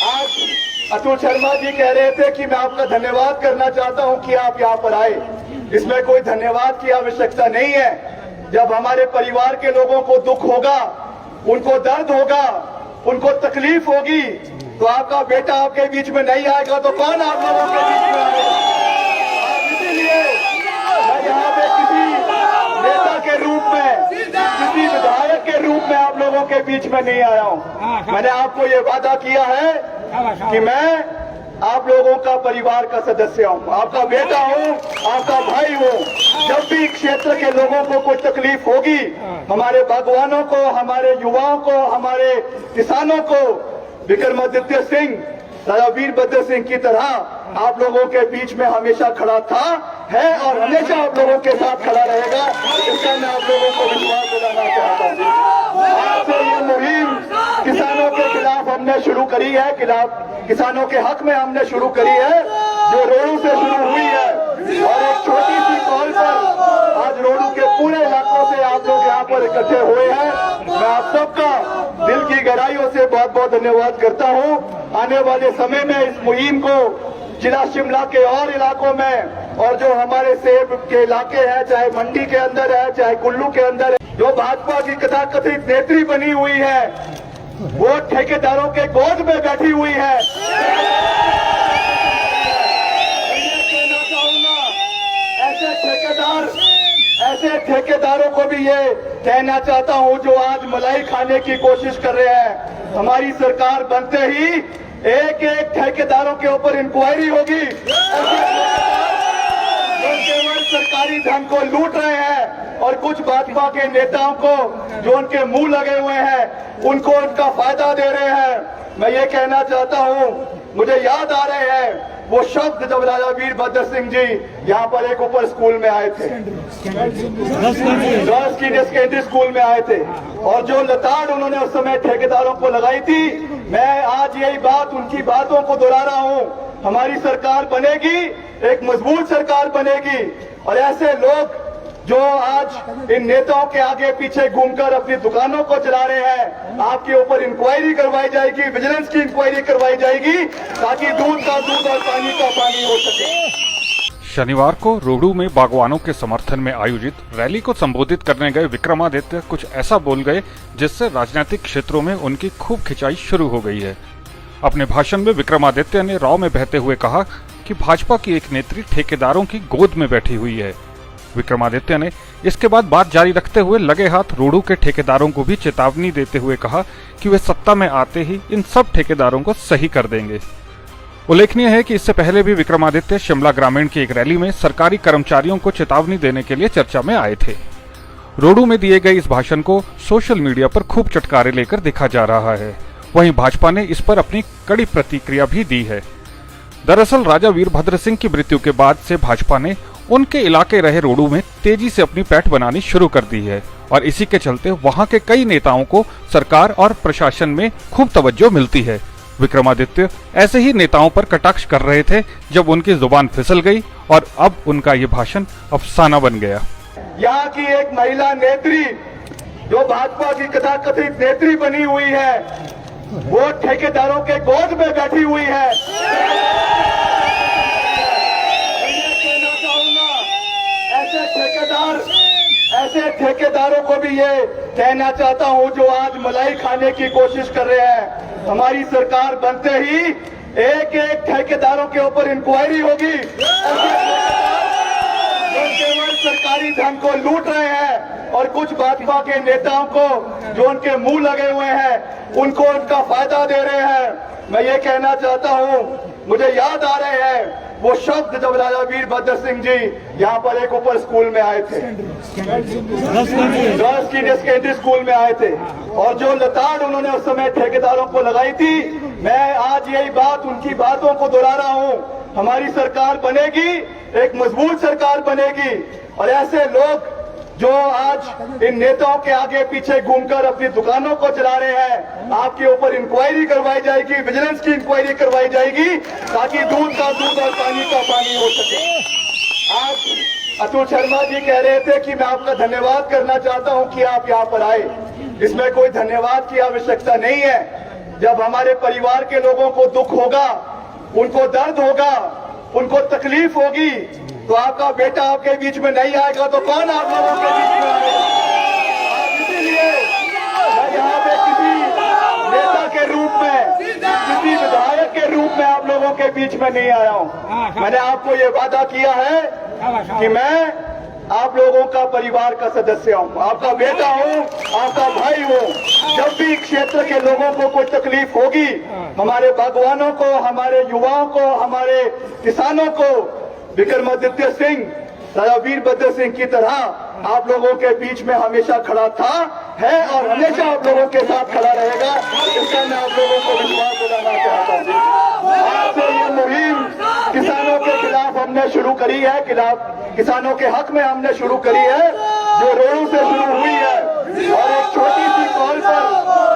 आज अतुल शर्मा जी कह रहे थे कि मैं आपका धन्यवाद करना चाहता हूं कि आप यहाँ पर आए। इसमें कोई धन्यवाद की आवश्यकता नहीं है। जब हमारे परिवार के लोगों को दुख होगा, उनको दर्द होगा, उनको तकलीफ होगी, तो आपका बेटा आपके बीच में नहीं आएगा तो कौन आप लोगों के बीच में आएगा? इसीलिए मैं यहाँ पे किसी नेता के रूप में, किसी विधायक के रूप में आप लोगों के बीच में नहीं आया हूँ। मैंने आपको ये वादा किया है कि मैं आप लोगों का परिवार का सदस्य हूँ, आपका बेटा हूँ, आपका भाई हूँ। जब भी क्षेत्र के लोगों को कोई तकलीफ होगी, हमारे बागवानों को, हमारे युवाओं को, हमारे किसानों को, विक्रमादित्य सिंह, राजा वीरभद्र सिंह की तरह आप लोगों के बीच में हमेशा खड़ा था, है और हमेशा आप लोगों के साथ खड़ा रहेगा। इसका मैं आप लोगों को विश्वास दिलाना चाहता हूँ। आज से ये मुहिम किसानों के खिलाफ हमने शुरू करी है, किसानों के हक में हमने शुरू करी है, जो रोहडू से शुरू हुई है, और एक छोटी सी कॉल पर आज रोहडू के पूरे इलाकों से आप लोग यहाँ पर इकट्ठे हुए हैं। मैं आप सबका दिल की गहराइयों से बहुत बहुत धन्यवाद करता हूँ। आने वाले समय में इस मुहिम को जिला शिमला के और इलाकों में, और जो हमारे सेब के इलाके हैं, चाहे मंडी के अंदर है, चाहे कुल्लू के अंदर है, जो भाजपा की कथाकथित नेत्री बनी हुई है, वो ठेकेदारों के गोद में बैठी हुई है। ऐसे ठेकेदारों को भी ये कहना चाहता हूं जो आज मलाई खाने की कोशिश कर रहे हैं। हमारी सरकार बनते ही एक एक ठेकेदारों के ऊपर इंक्वायरी होगी। जो केवल सरकारी धन को लूट रहे हैं और कुछ भाजपा के नेताओं को जो उनके मुंह लगे हुए हैं उनको उनका फायदा दे रहे हैं। मैं ये कहना चाहता हूं, मुझे याद आ रहे हैं वो शब्द जब राजा वीरभद्र सिंह जी यहाँ पर एक ऊपर स्कूल में आए थे, गर्ल्स सीनियर सेकेंडरी स्कूल में आए थे, और जो लताड़ उन्होंने उस समय ठेकेदारों को लगाई थी, मैं आज यही बात उनकी बातों को दोहरा रहा हूँ। हमारी सरकार बनेगी, एक मजबूत सरकार बनेगी, और ऐसे लोग जो आज इन नेताओं के आगे पीछे घूमकर अपनी दुकानों को चला रहे हैं, आपके ऊपर इंक्वायरी करवाई जाएगी, विजिलेंस की इंक्वायरी करवाई जाएगी, ताकि दूध का दूध और पानी का पानी हो सके। शनिवार को रोहडू में बागवानों के समर्थन में आयोजित रैली को संबोधित करने गए विक्रमादित्य कुछ ऐसा बोल गए जिससे राजनीतिक क्षेत्रों में उनकी खूब खिंचाई शुरू हो गई है। अपने भाषण में विक्रमादित्य ने राव में बहते हुए कहा कि भाजपा की एक नेत्री ठेकेदारों की गोद में बैठी हुई है। विक्रमादित्य ने इसके बाद बात जारी रखते हुए लगे हाथ रोहडू के ठेकेदारों को भी चेतावनी देते हुए कहा कि वे सत्ता में आते ही इन सब ठेकेदारों को सही कर देंगे। उल्लेखनीय है कि इससे पहले भी विक्रमादित्य शिमला ग्रामीण की एक रैली में सरकारी कर्मचारियों को चेतावनी देने के लिए चर्चा में आए थे। रोहडू में दिए गए इस भाषण को सोशल मीडिया पर खूब चटकारे लेकर देखा जा रहा है। वहीं भाजपा ने इस पर अपनी कड़ी प्रतिक्रिया भी दी है। दरअसल राजा वीरभद्र सिंह की मृत्यु के बाद से भाजपा ने उनके इलाके रहे रोहडू में तेजी से अपनी पैठ बनानी शुरू कर दी है और इसी के चलते वहां के कई नेताओं को सरकार और प्रशासन में खूब तवज्जो मिलती है। विक्रमादित्य ऐसे ही नेताओं पर कटाक्ष कर रहे थे जब उनकी जुबान फिसल गई और अब उनका ये भाषण अफसाना बन गया। यहाँ की एक महिला नेत्री जो भाजपा की कथाकथित नेत्री बनी हुई है, वो ठेकेदारों के गोद में बैठी हुई है। ऐसे ठेकेदारों को भी ये कहना चाहता हूं जो आज मलाई खाने की कोशिश कर रहे हैं, हमारी सरकार बनते ही एक एक ठेकेदारों के ऊपर इंक्वायरी होगी। जो केवल सरकारी धन को लूट रहे हैं और कुछ भाजपा के नेताओं को जो उनके मुंह लगे हुए हैं उनको उनका फायदा दे रहे हैं। मैं ये कहना चाहता हूं, मुझे याद आ रहे हैं वो शब्द जब राजा वीरभद्र सिंह जी यहाँ पर एक ऊपर स्कूल में आए थे, गर्ल्स सीनियर सेकेंडरी स्कूल में आए थे, और जो लताड़ उन्होंने उस समय ठेकेदारों को लगाई थी, मैं आज यही बात उनकी बातों को दोहरा रहा हूँ। हमारी सरकार बनेगी, एक मजबूत सरकार बनेगी, और ऐसे लोग जो आज इन नेताओं के आगे पीछे घूमकर अपनी दुकानों को चला रहे हैं, आपके ऊपर इंक्वायरी करवाई जाएगी, विजिलेंस की इंक्वायरी करवाई जाएगी, ताकि दूध का दूध और पानी का पानी हो सके। आज अतुल शर्मा जी कह रहे थे कि मैं आपका धन्यवाद करना चाहता हूं कि आप यहाँ पर आए। इसमें कोई धन्यवाद की आवश्यकता नहीं है। जब हमारे परिवार के लोगों को दुख होगा, उनको दर्द होगा, उनको तकलीफ होगी, तो आपका बेटा आपके बीच में नहीं आएगा तो कौन आप लोगों के बीच में आएगा? इसीलिए मैं यहाँ पे किसी नेता के रूप में, किसी विधायक के रूप में आप लोगों के बीच में नहीं आया हूँ। मैंने आपको ये वादा किया है कि मैं आप लोगों का परिवार का सदस्य हूँ, आपका बेटा हूँ, आपका भाई हूँ। जब भी क्षेत्र के लोगों को कोई तकलीफ होगी, हमारे बागवानों को, हमारे युवाओं को, हमारे किसानों को, विक्रमादित्य सिंह राजा वीरभद्र सिंह की तरह आप लोगों के बीच में हमेशा खड़ा था, है और हमेशा आप लोगों के साथ खड़ा रहेगा। इसका मैं आप लोगों को विश्वास दिलाना चाहता हूँ। आज से ये मुहिम किसानों के खिलाफ हमने शुरू करी है, किसानों के हक में हमने शुरू करी है, जो रोहडू से शुरू हुई है, और एक छोटी सी कॉल पर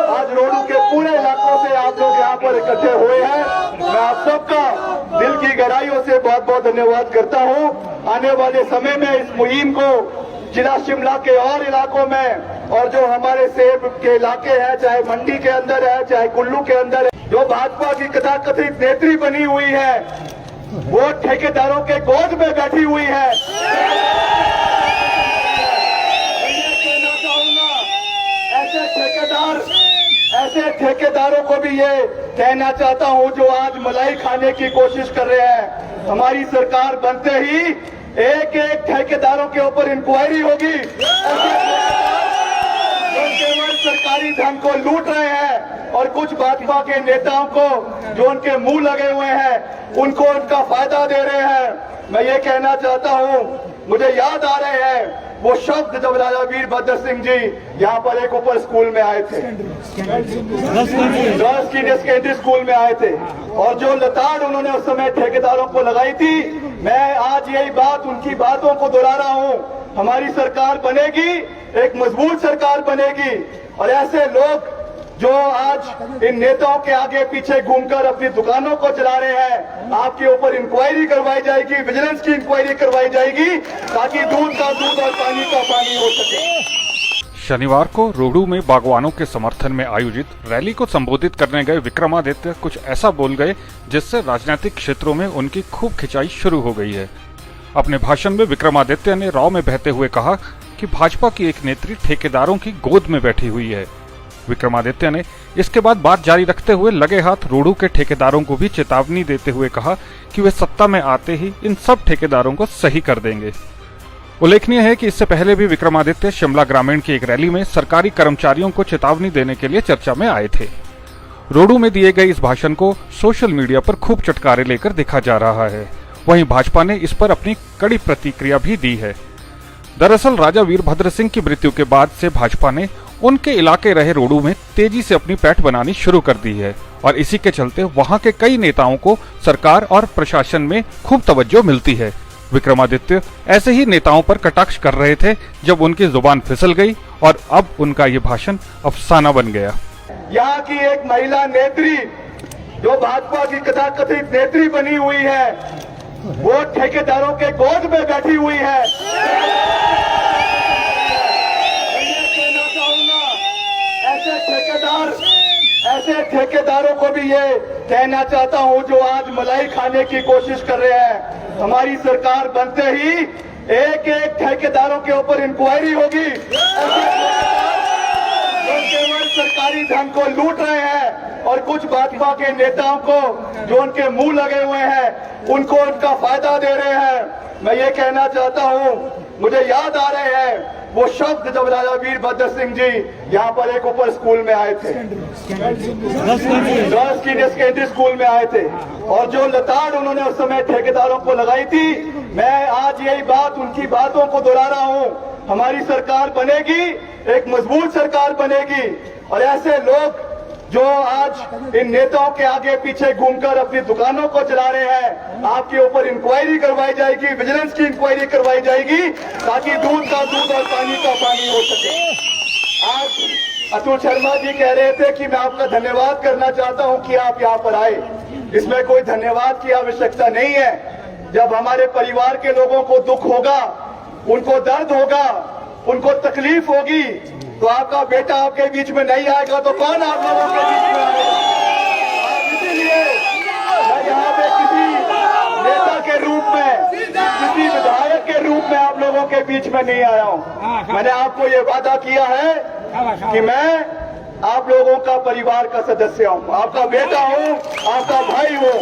आज रोहडू के पूरे इलाकों से आप लोग यहाँ पर इकट्ठे हुए हैं। मैं आप सबका दिल की गहराइयों से बहुत बहुत धन्यवाद करता हूँ। आने वाले समय में इस मुहिम को जिला शिमला के और इलाकों में, और जो हमारे सेब के इलाके हैं, चाहे मंडी के अंदर है, चाहे कुल्लू के अंदर है, जो भाजपा की कथाकथित नेत्री बनी हुई है, वो ठेकेदारों के गोद में बैठी हुई है। मैं कहना चाहूंगा, ऐसे ठेकेदारों को भी ये कहना चाहता हूं जो आज मलाई खाने की कोशिश कर रहे हैं, हमारी सरकार बनते ही एक एक ठेकेदारों के ऊपर इंक्वायरी होगी। जो केवल सरकारी धन को लूट रहे हैं और कुछ भाजपा के नेताओं को जो उनके मुंह लगे हुए हैं उनको उनका फायदा दे रहे हैं। मैं ये कहना चाहता हूं, मुझे याद आ रहे हैं वो शब्द जब राजा वीरभद्र सिंह जी यहाँ पर एक ऊपर स्कूल में आए थे, गर्ल्स सीनियर सेकेंडरी स्कूल में आए थे, और जो लताड़ उन्होंने उस समय ठेकेदारों को लगाई थी, मैं आज यही बात उनकी बातों को दोहरा रहा हूँ। हमारी सरकार बनेगी, एक मजबूत सरकार बनेगी, और ऐसे लोग जो आज इन नेताओं के आगे पीछे घूमकर अपनी दुकानों को चला रहे हैं, आपके ऊपर इंक्वायरी करवाई जाएगी, विजिलेंस की इंक्वायरी करवाई जाएगी, ताकि दूध का दूध और पानी का पानी हो सके। शनिवार को रोहडू में बागवानों के समर्थन में आयोजित रैली को संबोधित करने गए विक्रमादित्य कुछ ऐसा बोल गए जिससे राजनीतिक क्षेत्रों में उनकी खूब खिंचाई शुरू हो गई है। अपने भाषण में विक्रमादित्य ने राव में बहते हुए कहा कि भाजपा की एक नेत्री ठेकेदारों की गोद में बैठी हुई है। विक्रमादित्य ने इसके बाद बात जारी रखते हुए लगे हाथ रोहडू के ठेकेदारों को भी चेतावनी देते हुए कहा कि वे सत्ता में आते ही इन सब ठेकेदारों को सही कर देंगे। उल्लेखनीय है कि इससे पहले भी विक्रमादित्य शिमला ग्रामीण की एक रैली में सरकारी कर्मचारियों को चेतावनी देने के लिए चर्चा में आए थे। रोहडू में दिए गए इस भाषण को सोशल मीडिया पर खूब चटकारे लेकर देखा जा रहा है। वहीं भाजपा ने इस पर अपनी कड़ी प्रतिक्रिया भी दी है। दरअसल राजा वीरभद्र सिंह की मृत्यु के बाद से भाजपा ने उनके इलाके रहे रोहडू में तेजी से अपनी पैठ बनानी शुरू कर दी है और इसी के चलते वहां के कई नेताओं को सरकार और प्रशासन में खूब तवज्जो मिलती है। विक्रमादित्य ऐसे ही नेताओं पर कटाक्ष कर रहे थे जब उनकी जुबान फिसल गई और अब उनका ये भाषण अफसाना बन गया। यहाँ की एक महिला नेत्री जो भाजपा की कथाकथित नेत्री बनी हुई है, वो ठेकेदारों के गोद में बैठी हुई है। ऐसे ठेकेदारों को भी ये कहना चाहता हूं जो आज मलाई खाने की कोशिश कर रहे हैं, हमारी सरकार बनते ही एक एक ठेकेदारों के ऊपर इंक्वायरी होगी। जो केवल सरकारी धन को लूट रहे हैं और कुछ भाजपा के नेताओं को जो उनके मुंह लगे हुए हैं उनको उनका फायदा दे रहे हैं। मैं ये कहना चाहता हूं, मुझे याद आ रहे हैं वो शब्द जब राजा वीरभद्र सिंह जी यहाँ पर एक ऊपर स्कूल में आए थे, गर्ल्स सीनियर सेकेंडरी स्कूल में आए थे, और जो लताड़ उन्होंने उस समय ठेकेदारों को लगाई थी, मैं आज यही बात उनकी बातों को दोहरा रहा हूँ। हमारी सरकार बनेगी, एक मजबूत सरकार बनेगी, और ऐसे लोग जो आज इन नेताओं के आगे पीछे घूमकर अपनी दुकानों को चला रहे हैं, आपके ऊपर इंक्वायरी करवाई जाएगी, विजिलेंस की इंक्वायरी करवाई जाएगी, ताकि दूध का दूध और पानी का पानी हो सके। आज अतुल शर्मा जी कह रहे थे कि मैं आपका धन्यवाद करना चाहता हूं कि आप यहाँ पर आए। इसमें कोई धन्यवाद की आवश्यकता नहीं है। जब हमारे परिवार के लोगों को दुख होगा, उनको दर्द होगा, उनको तकलीफ होगी, तो आपका बेटा आपके बीच में नहीं आएगा तो कौन आप लोगों के बीच में आएगा। इसीलिए मैं यहाँ पे किसी नेता के रूप में, किसी विधायक के रूप में आप लोगों के बीच में नहीं आया हूँ। मैंने आपको ये वादा किया है कि मैं आप लोगों का परिवार का सदस्य हूँ, आपका बेटा हूँ, आपका भाई हूँ।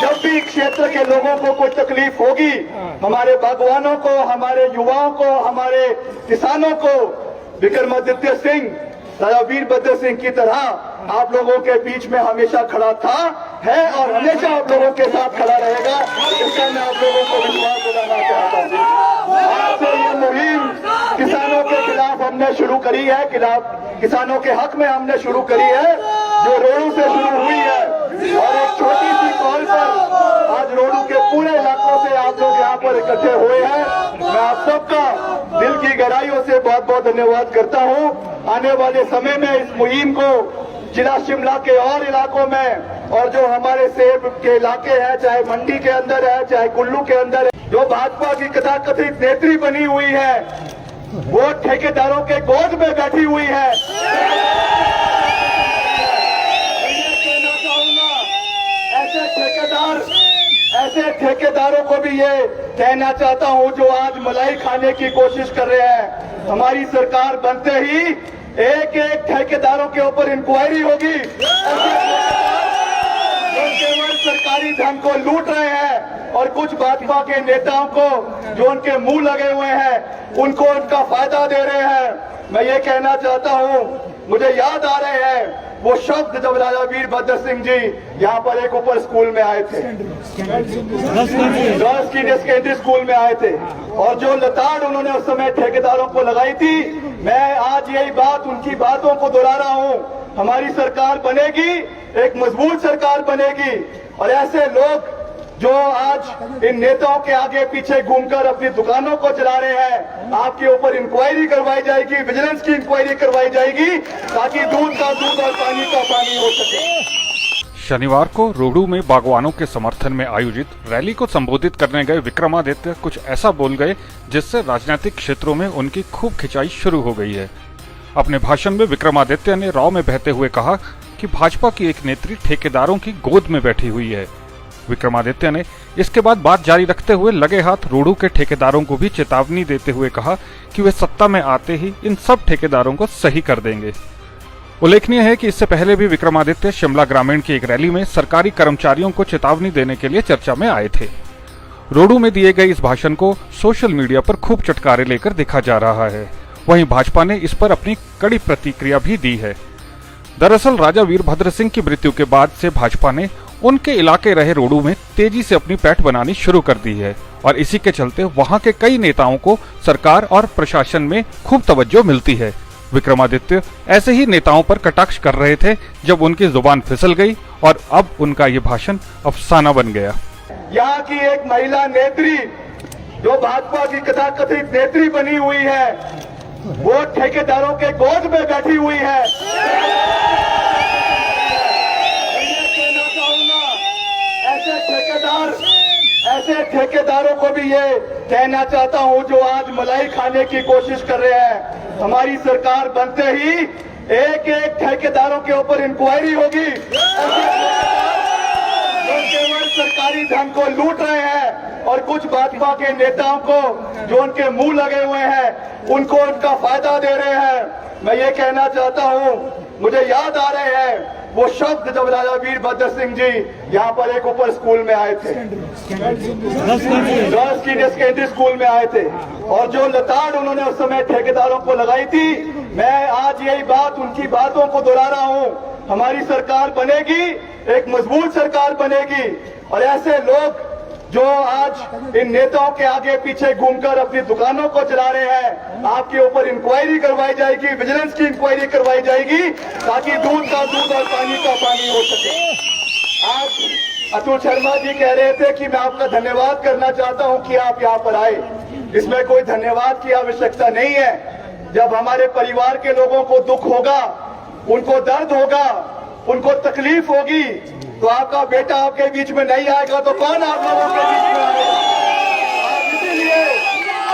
जब भी क्षेत्र के लोगों को कोई तकलीफ होगी, हमारे बागवानों को, हमारे युवाओं को, हमारे किसानों को, विक्रमादित्य सिंह राजा वीरभद्र सिंह की तरह आप लोगों के बीच में हमेशा खड़ा था, है और हमेशा आप लोगों के साथ खड़ा रहेगा। इसका मैं आप लोगों को विश्वास दिलाना चाहता हूँ। आज से ये मुहिम किसानों के खिलाफ हमने शुरू करी है, किसानों के हक में हमने शुरू करी है, जो रोहडू से शुरू हुई है, और एक छोटी सी कॉल पर आज रोहडू के पूरे इलाकों से आप लोग यहाँ पर इकट्ठे हुए हैं। मैं आप सबका दिल की गहराइयों से बहुत बहुत धन्यवाद करता हूँ। आने वाले समय में इस मुहिम को जिला शिमला के और इलाकों में, और जो हमारे सेब के इलाके हैं, चाहे मंडी के अंदर है, चाहे कुल्लू के अंदर है, जो भाजपा की कथाकथित नेत्री बनी हुई है, वो ठेकेदारों के गोद में बैठी हुई है। ऐसे ठेकेदारों को भी ये कहना चाहता हूं जो आज मलाई खाने की कोशिश कर रहे हैं, हमारी सरकार बनते ही एक एक ठेकेदारों के ऊपर इंक्वायरी होगी। जो केवल सरकारी धन को लूट रहे हैं और कुछ भाजपा के नेताओं को जो उनके मुंह लगे हुए हैं उनको उनका फायदा दे रहे हैं। मैं ये कहना चाहता हूं, मुझे याद आ रहे हैं वो शब्द जब राजा वीरभद्र सिंह जी यहाँ पर एक ऊपर स्कूल में आए थे, गर्ल्स सीनियर सेकेंडरी स्कूल में आए थे, और जो लताड़ उन्होंने उस समय ठेकेदारों को लगाई थी, मैं आज यही बात उनकी बातों को दोहरा रहा हूँ। हमारी सरकार बनेगी, एक मजबूत सरकार बनेगी, और ऐसे लोग जो आज इन नेताओं के आगे पीछे घूमकर अपनी दुकानों को चला रहे हैं, आपके ऊपर इंक्वायरी करवाई जाएगी, विजिलेंस की इंक्वायरी करवाई जाएगी, ताकि दूध का दूध और पानी का पानी हो सके। शनिवार को रोहडू में बागवानों के समर्थन में आयोजित रैली को संबोधित करने गए विक्रमादित्य कुछ ऐसा बोल गए जिससे राजनीतिक क्षेत्रों में उनकी खूब खिंचाई शुरू हो गई है। अपने भाषण में विक्रमादित्य ने राव में बहते हुए कहा कि भाजपा की एक नेत्री ठेकेदारों की गोद में बैठी हुई है। विक्रमादित्य ने इसके बाद बात जारी रखते हुए लगे हाथ रोहडू के ठेकेदारों को भी चेतावनी देते हुए कहा कि वे सत्ता में आते ही इन सब ठेकेदारों को सही कर देंगे। उल्लेखनीय है कि इससे पहले भी विक्रमादित्य शिमला ग्रामीण की एक रैली में सरकारी कर्मचारियों को चेतावनी देने के लिए चर्चा में आए थे। रोहडू में दिए गए इस भाषण को सोशल मीडिया पर खूब चटकारे लेकर देखा जा रहा है। वहीं भाजपा ने इस पर अपनी कड़ी प्रतिक्रिया भी दी है। दरअसल राजा वीरभद्र सिंह की मृत्यु के बाद से भाजपा ने उनके इलाके रहे रोहडू में तेजी से अपनी पैठ बनानी शुरू कर दी है और इसी के चलते वहां के कई नेताओं को सरकार और प्रशासन में खूब तवज्जो मिलती है। विक्रमादित्य ऐसे ही नेताओं पर कटाक्ष कर रहे थे जब उनकी जुबान फिसल गई और अब उनका ये भाषण अफसाना बन गया। यहाँ की एक महिला नेत्री जो भाजपा की कथाकथित नेत्री बनी हुई है, वो ठेकेदारों के गोद में बैठी हुई है। मैं कहना चाहूंगा ऐसे ठेकेदारों को भी ये कहना चाहता हूं जो आज मलाई खाने की कोशिश कर रहे हैं। हमारी सरकार बनते ही एक एक ठेकेदारों के ऊपर इंक्वायरी होगी। जो केवल सरकारी धन को लूट रहे हैं और कुछ भाजपा के नेताओं को जो उनके मुंह लगे हुए हैं उनको उनका फायदा दे रहे हैं। मैं ये कहना चाहता हूं, मुझे याद आ रहे हैं वो शब्द जब राजा वीरभद्र सिंह जी यहाँ पर एक ऊपर स्कूल में आए थे, गर्ल्स सीनियर सेकेंडरी स्कूल में आए थे, और जो लताड़ उन्होंने उस समय ठेकेदारों को लगाई थी, मैं आज यही बात उनकी बातों को दोहरा रहा हूँ। हमारी सरकार बनेगी, एक मजबूत सरकार बनेगी, और ऐसे लोग जो आज इन नेताओं के आगे पीछे घूमकर अपनी दुकानों को चला रहे हैं, आपके ऊपर इंक्वायरी करवाई जाएगी, विजिलेंस की इंक्वायरी करवाई जाएगी, ताकि दूध का दूध और पानी का पानी हो सके। आज अतुल शर्मा जी कह रहे थे कि मैं आपका धन्यवाद करना चाहता हूं कि आप यहाँ पर आए। इसमें कोई धन्यवाद की आवश्यकता नहीं है। जब हमारे परिवार के लोगों को दुख होगा, उनको दर्द होगा, उनको तकलीफ होगी, तो आपका बेटा आपके बीच में नहीं आएगा तो कौन आप लोगों के बीच में आएगा? इसीलिए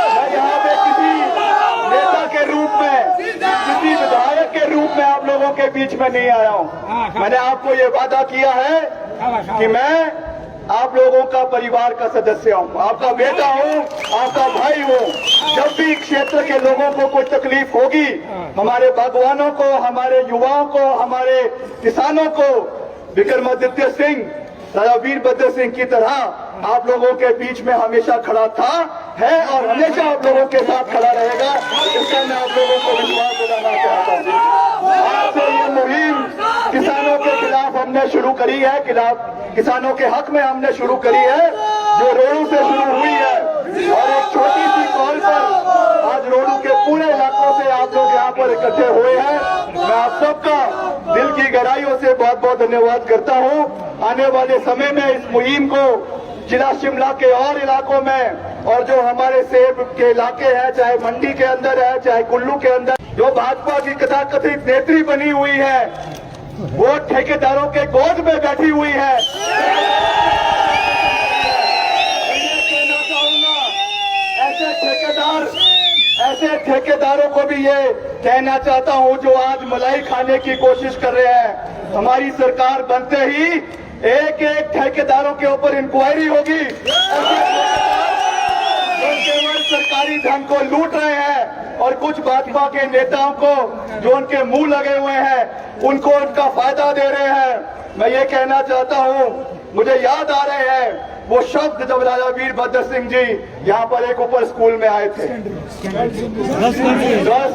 मैं यहाँ पे किसी नेता के रूप में, किसी विधायक के रूप में आप लोगों के बीच में नहीं आया हूँ। मैंने आपको ये वादा किया है कि मैं आप लोगों का परिवार का सदस्य हूँ, आपका बेटा हूँ, आपका भाई हूँ। जब भी क्षेत्र के लोगों को कोई तकलीफ होगी, हमारे बागवानों को, हमारे युवाओं को, हमारे किसानों को, विक्रमादित्य सिंह राजा वीरभद्र सिंह की तरह आप लोगों के बीच में हमेशा खड़ा था, है और हमेशा आप लोगों के साथ खड़ा रहेगा। इसका मैं आप लोगों को विश्वास दिलाना चाहता हूँ। आज से ये मुहिम किसानों के खिलाफ हमने शुरू करी है, किसानों के हक में हमने शुरू करी है, जो रोहडू से शुरू हुई है, और एक छोटी सी कॉल पर आज रोहडू के पूरे इलाकों से आप लोग यहाँ पर इकट्ठे हुए हैं। मैं आप सबका दिल की गहराइयों से बहुत बहुत धन्यवाद करता हूँ। आने वाले समय में इस मुहिम को जिला शिमला के और इलाकों में, और जो हमारे सेब के इलाके हैं, चाहे मंडी के अंदर है, चाहे कुल्लू के अंदर, जो भाजपा की कथाकथित नेत्री बनी हुई है, वो ठेकेदारों के गोद में बैठी हुई है। मैं कहना चाहूंगा ऐसे ठेकेदारों को भी ये कहना चाहता हूं जो आज मलाई खाने की कोशिश कर रहे हैं। हमारी सरकार बनते ही एक एक ठेकेदारों के ऊपर इंक्वायरी होगी। जो केवल सरकारी धन को लूट रहे हैं और कुछ भाजपा के नेताओं को जो उनके मुंह लगे हुए हैं उनको उनका फायदा दे रहे हैं। मैं ये कहना चाहता हूं, मुझे याद आ रहे हैं वो शब्द जब राजा वीरभद्र सिंह जी यहाँ पर एक ऊपर स्कूल में आए थे, गर्ल्स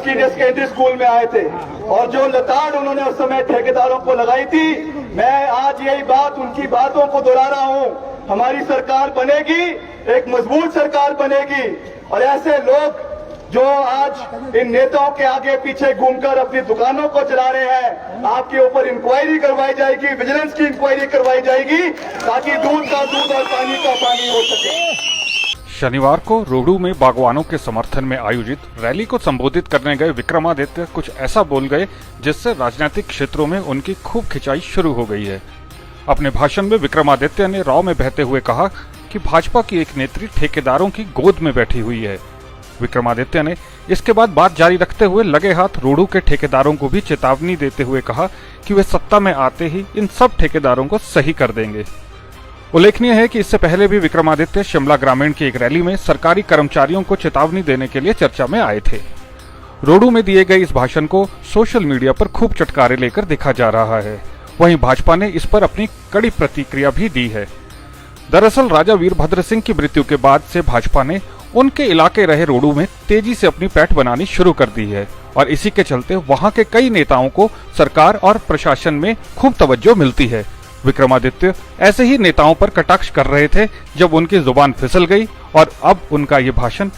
सीनियर सेकेंडरी स्कूल में आए थे, और जो लताड़ उन्होंने उस समय ठेकेदारों को लगाई थी, मैं आज यही बात उनकी बातों को दोहरा रहा हूँ। हमारी सरकार बनेगी, एक मजबूत सरकार बनेगी, और ऐसे लोग जो आज इन नेताओं के आगे पीछे घूमकर अपनी दुकानों को चला रहे हैं, आपके ऊपर इंक्वायरी करवाई जाएगी, विजिलेंस की इंक्वायरी करवाई जाएगी, ताकि दूध का दूध और पानी का पानी हो सके। शनिवार को रोहडू में बागवानों के समर्थन में आयोजित रैली को संबोधित करने गए विक्रमादित्य कुछ ऐसा बोल गए जिससे राजनीतिक क्षेत्रों में उनकी खूब खिंचाई शुरू हो गई है। अपने भाषण में विक्रमादित्य ने राव में बहते हुए कहा कि भाजपा की एक नेत्री ठेकेदारों की गोद में बैठी हुई है। विक्रमादित्य ने इसके बाद बात जारी रखते हुए लगे हाथ रोहडू के ठेकेदारों को भी चेतावनी देते हुए कहा कि वे सत्ता में आते ही इन सब ठेकेदारों को सही कर देंगे। उल्लेखनीय है कि इससे पहले भी विक्रमादित्य शिमला ग्रामीण की एक रैली में सरकारी कर्मचारियों को चेतावनी देने के लिए चर्चा में आए थे। रोहडू में दिए गए इस भाषण को सोशल मीडिया पर खूब चटकारे लेकर देखा जा रहा है। वहीं भाजपा ने इस पर अपनी कड़ी प्रतिक्रिया भी दी है। दरअसल राजा वीरभद्र सिंह की मृत्यु के बाद से भाजपा ने उनके इलाके रहे रोहडू में तेजी से अपनी पैठ बनानी शुरू कर दी है और इसी के चलते वहां के कई नेताओं को सरकार और प्रशासन में खूब तवज्जो मिलती है। विक्रमादित्य ऐसे ही नेताओं पर कटाक्ष कर रहे थे जब उनकी जुबान फिसल गई और अब उनका ये भाषण